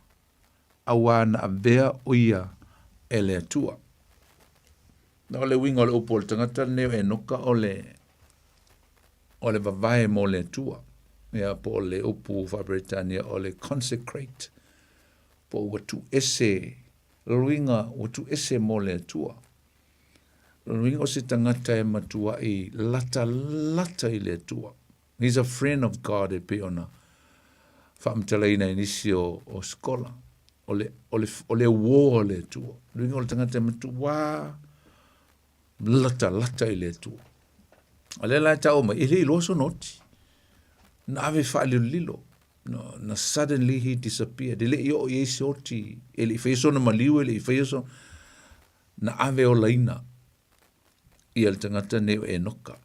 Awa na avea o ia e le atua. Na o le winga o le upo o le tangata neo e noka o le vavae mo le atua. Ia po le upo Fabritania o le consecrate. Po watu ese, winga watu ese mo le atua. Winga o se tangata e matua i lata i le atua. He's a friend of God e pe ona. Whamtalaina inisi o skola. O le wo le tua. Ringo le tangata matua lata i le tua. A le la tau mai, ele ilo so noti. Na ave whaali lilo. Na suddenly he disappeared. Ele i e se oti. Ele i whaiso na maliu, ele i whaiso na ave o laina. Ia le tangata neo e noka.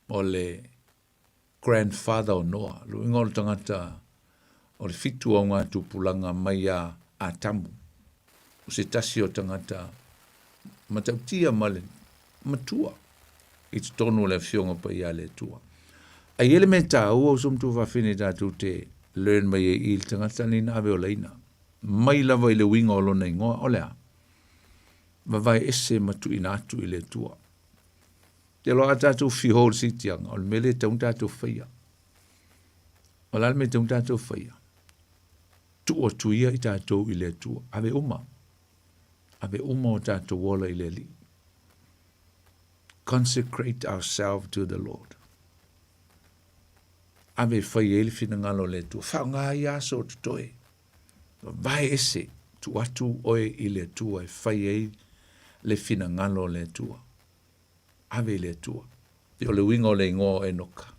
O le grandfather o Noah. Ringo le tangata o le fitu o ngā tupulanga mai a tamu. O se tasi o tangata matautia male matua. I te tonu le fionga pa ia le tua. A ele me tau o sumtu whawhine tātou te learn mai e il tangata ni na ave o leina. Mai lava i le winga o lona ingoa o lea. Mawai ese matu ina atu i le tua. Te loa tātou fihol sitianga. O le mele taun tātou whaia. O lal me taun tātou whaia. Tu o tuia i tātou i le tua. Ave uma. Ave uma o tātou wola i le li. Consecrate ourselves to the Lord. Ave whai ele fina ngalo le tua. Whao ngā ia so tutoe. Vai ese tu atu oe i le tua. Whai ele le fina ngalo le tua. Ave le tua. Te o le wingo le ingoa e noka.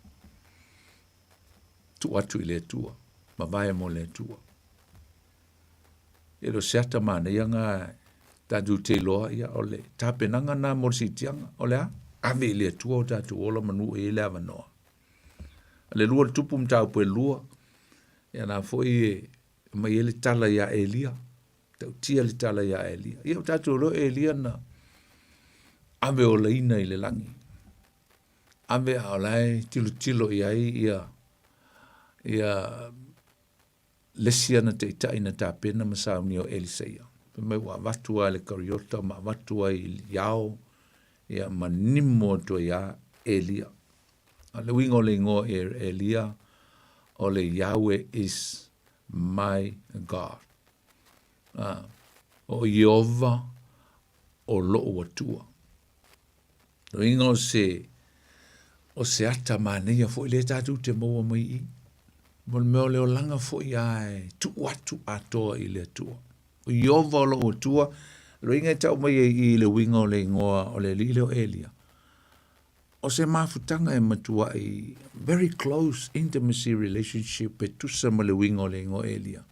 Tu atu i le tua. Ma vai mo le tua. E lo seata mana ia ngā tatu te loa ia o le tāpenanga nā morisitianga o lea. Ave le tua o tatu ola manu e le avanoa. Le lua tupu mtau pue lua. Ia nā foi mai ele tala ia Elia. Tau tia le tala ia Elia. Ia o tatu lo Elia na ave o leina i le langi. Ave a olai tilo ia lesia na te itai na tāpena masauni o Eliseia. Mai wa watua le kariota, ma watua i iao, ia manimo to ia Elia. A le wingo le ingo Elia, o le Yahweh is my God. O Yehova, o loo watua. Ringo o se ata manea fo le tatu te moa mai i. mo le meo leo langa fo ia e tu atu atoa i le atua. O iova o lo o tua, lo inga tau mai i le winga o le ingoa o le li leo elia. O se mafutanga e matua i very close intimacy relationship e tusa ma le winga o le ingoa elia.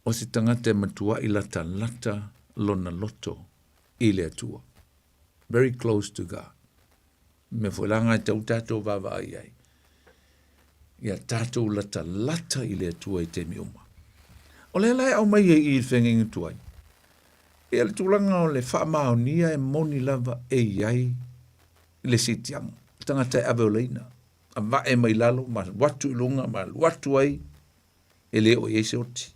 O se tangata e matua i lata lona loto i le atua. Very close to God. Me fuelanga e tau tatou vava ai ai. Ia tatou lata i le atua i te miuma. O le lai au mai e i whengengi tuai. E le tūlanga o le whaamaonia e moni lava e iai le sitianga. Tangata e awe leina. A va e mai lalo, ma watu ilunga, ma watu ai, e le o Iese oti.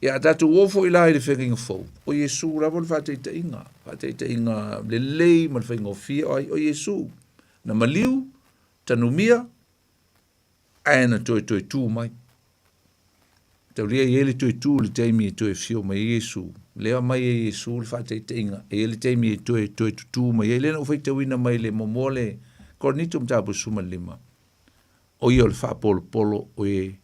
Ia tatou ofo i lai le whengengi fau. O Iesu lava le whateita inga. Whateita inga le lei, ma le whengengi fia o Iesu. Na maliu, tanumia, aena toi tū mai. Tau rea i ele toi tū le teimi e toi fio mai Iesu. Lea mai e Iesu le whateita inga. E ele teimi e toi tū mai. E lena ufei tawina mai le momole. Kornito mtapu suma lima. O ia le whapolo polo o e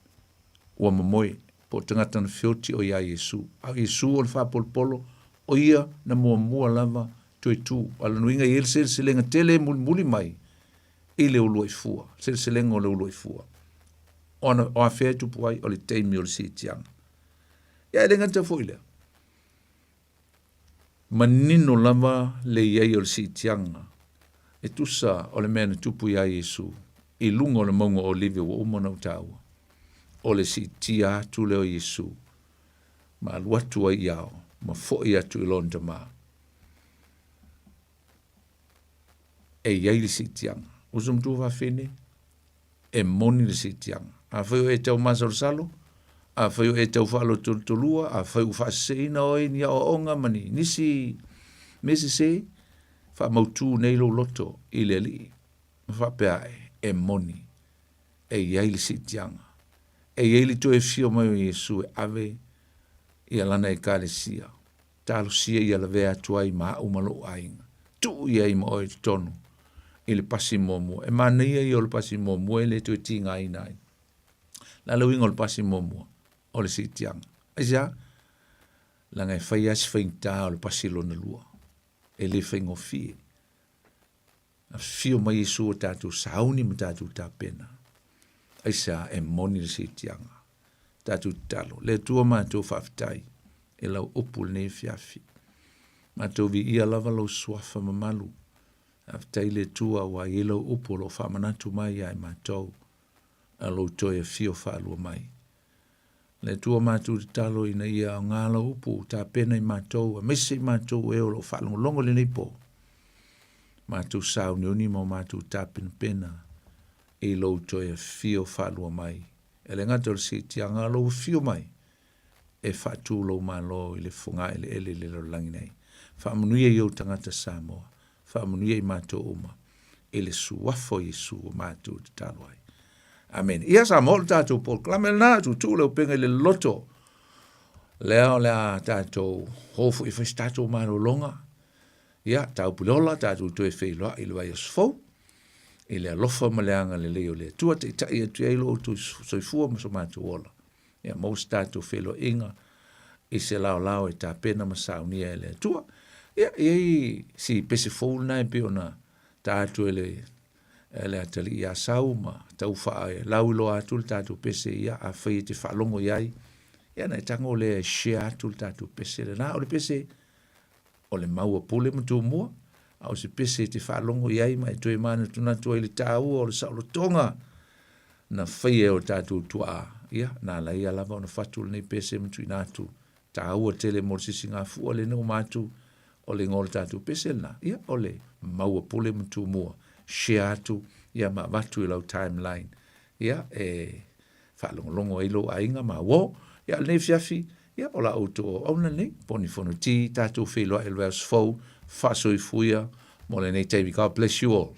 ua mamoe. Po tangata na fioti o ia Iesu. A Iesu o le whapolo polo. O ia na mua lava toi tū. Ala nuinga i ele selenga tele muli mai. I le ulua i fua. Selenga o le ulua i fua. O a whea tupu ai o le teimi o le sitianga. Ia e ngata fwile. Manino lava le iai o le sitianga. E tusa o le mena tupu ia Iesu. I lunga o le maunga o live wa umana utaua. O le sitia atu leo Iesu. Ma aluatu ai iao. Ma foi atu ilonda ma. E iai le sitianga. Usum tu va fene. E moni le sitianga. A whai o e tau masalo, a whai o e tau whalo tolua, a whai o whaseina o e ni a onga mani. Nisi, mesi se, wha mautu nei lo loto i le li. Wha pea e moni, e iai le sitianga. E iai le to e fio mai o Iesu e ave, i alana e kare sia. Talo sia i ala vea tuai maa umalo ainga. Tu iai ma o e tonu, i le pasi momu. E mania i o le pasi momu, e le to e tinga inai. La lo wingo le pasi momua o le sitianga. Aisa, la ngai whai as whainta o le pasi lona lua. E le whaingo fie. A fio mai Iesu o tātou sauni ma tātou tā pena. Aisa, e moni le sitianga. Tātou talo. Le tua mātou whaftai. E lau upu le fiafi. Mātou vi ia lava lau suafa mamalu. Aftai le tua wa i lau upu lo whamanatu mai ai mātou. Alo toi e fio whaalua mai. Le tua mātou te talo ina ia o ngāla upu, tā pena i mātou, a mese i mātou e o lo whaalungo longo le nipo. Mātou sao nioni mo mātou tā pena, e lo toi e fio whaalua mai. E le ngata le si tia ngālo fio mai, e whātū lo mālo i le funga ele le langi nei. Whaamunuia i o tangata Samoa, whaamunuia i mātou uma, e le suafo Iesu o mātou te talo ai. Amen. Ia sa mo tātou Paul Klamel na tu le Upega ile Loloto. Leo lea tātou hofu i whais tātou maro longa. Ia, tau pulola tātou tu e whailoa i lua iasfau. I lea lofa maleanga le leo lea tua te itai atu e lo tu soifua maso mātou ola. Ia, maus tātou whailoa inga i se lao e tā pena masaunia e lea tua. Ia, iei si pese fōu nai peona tātou ele atali ia sau ma tau wha lau ilo atul tātou pese ia a whai te whalongo iai. Ia nei tango le share atul tātou pese le nā o le pese o le maua pule mtu mua. Au se pese te whalongo iai ma e toi mana tunatu ai le tāu o le saulo tonga na whai e o tātou tua. Ia, nā la ia lava o na whatul nei pese mtu inatu. Tāu o tele morsisi ngā fua le nau mātu o le ngol tātou pese na. Ia, o le maua pule mtu mua. Share atu, ia ma watu i lau timeline. Ia, whaalongolongo ilo ainga ma wo. Ia, nei fiafi, ia, o la auto auna nei, poni fono ti, tātou wheloa ilweas fau, whasoi fuia, mo le nei teimi, God bless you all.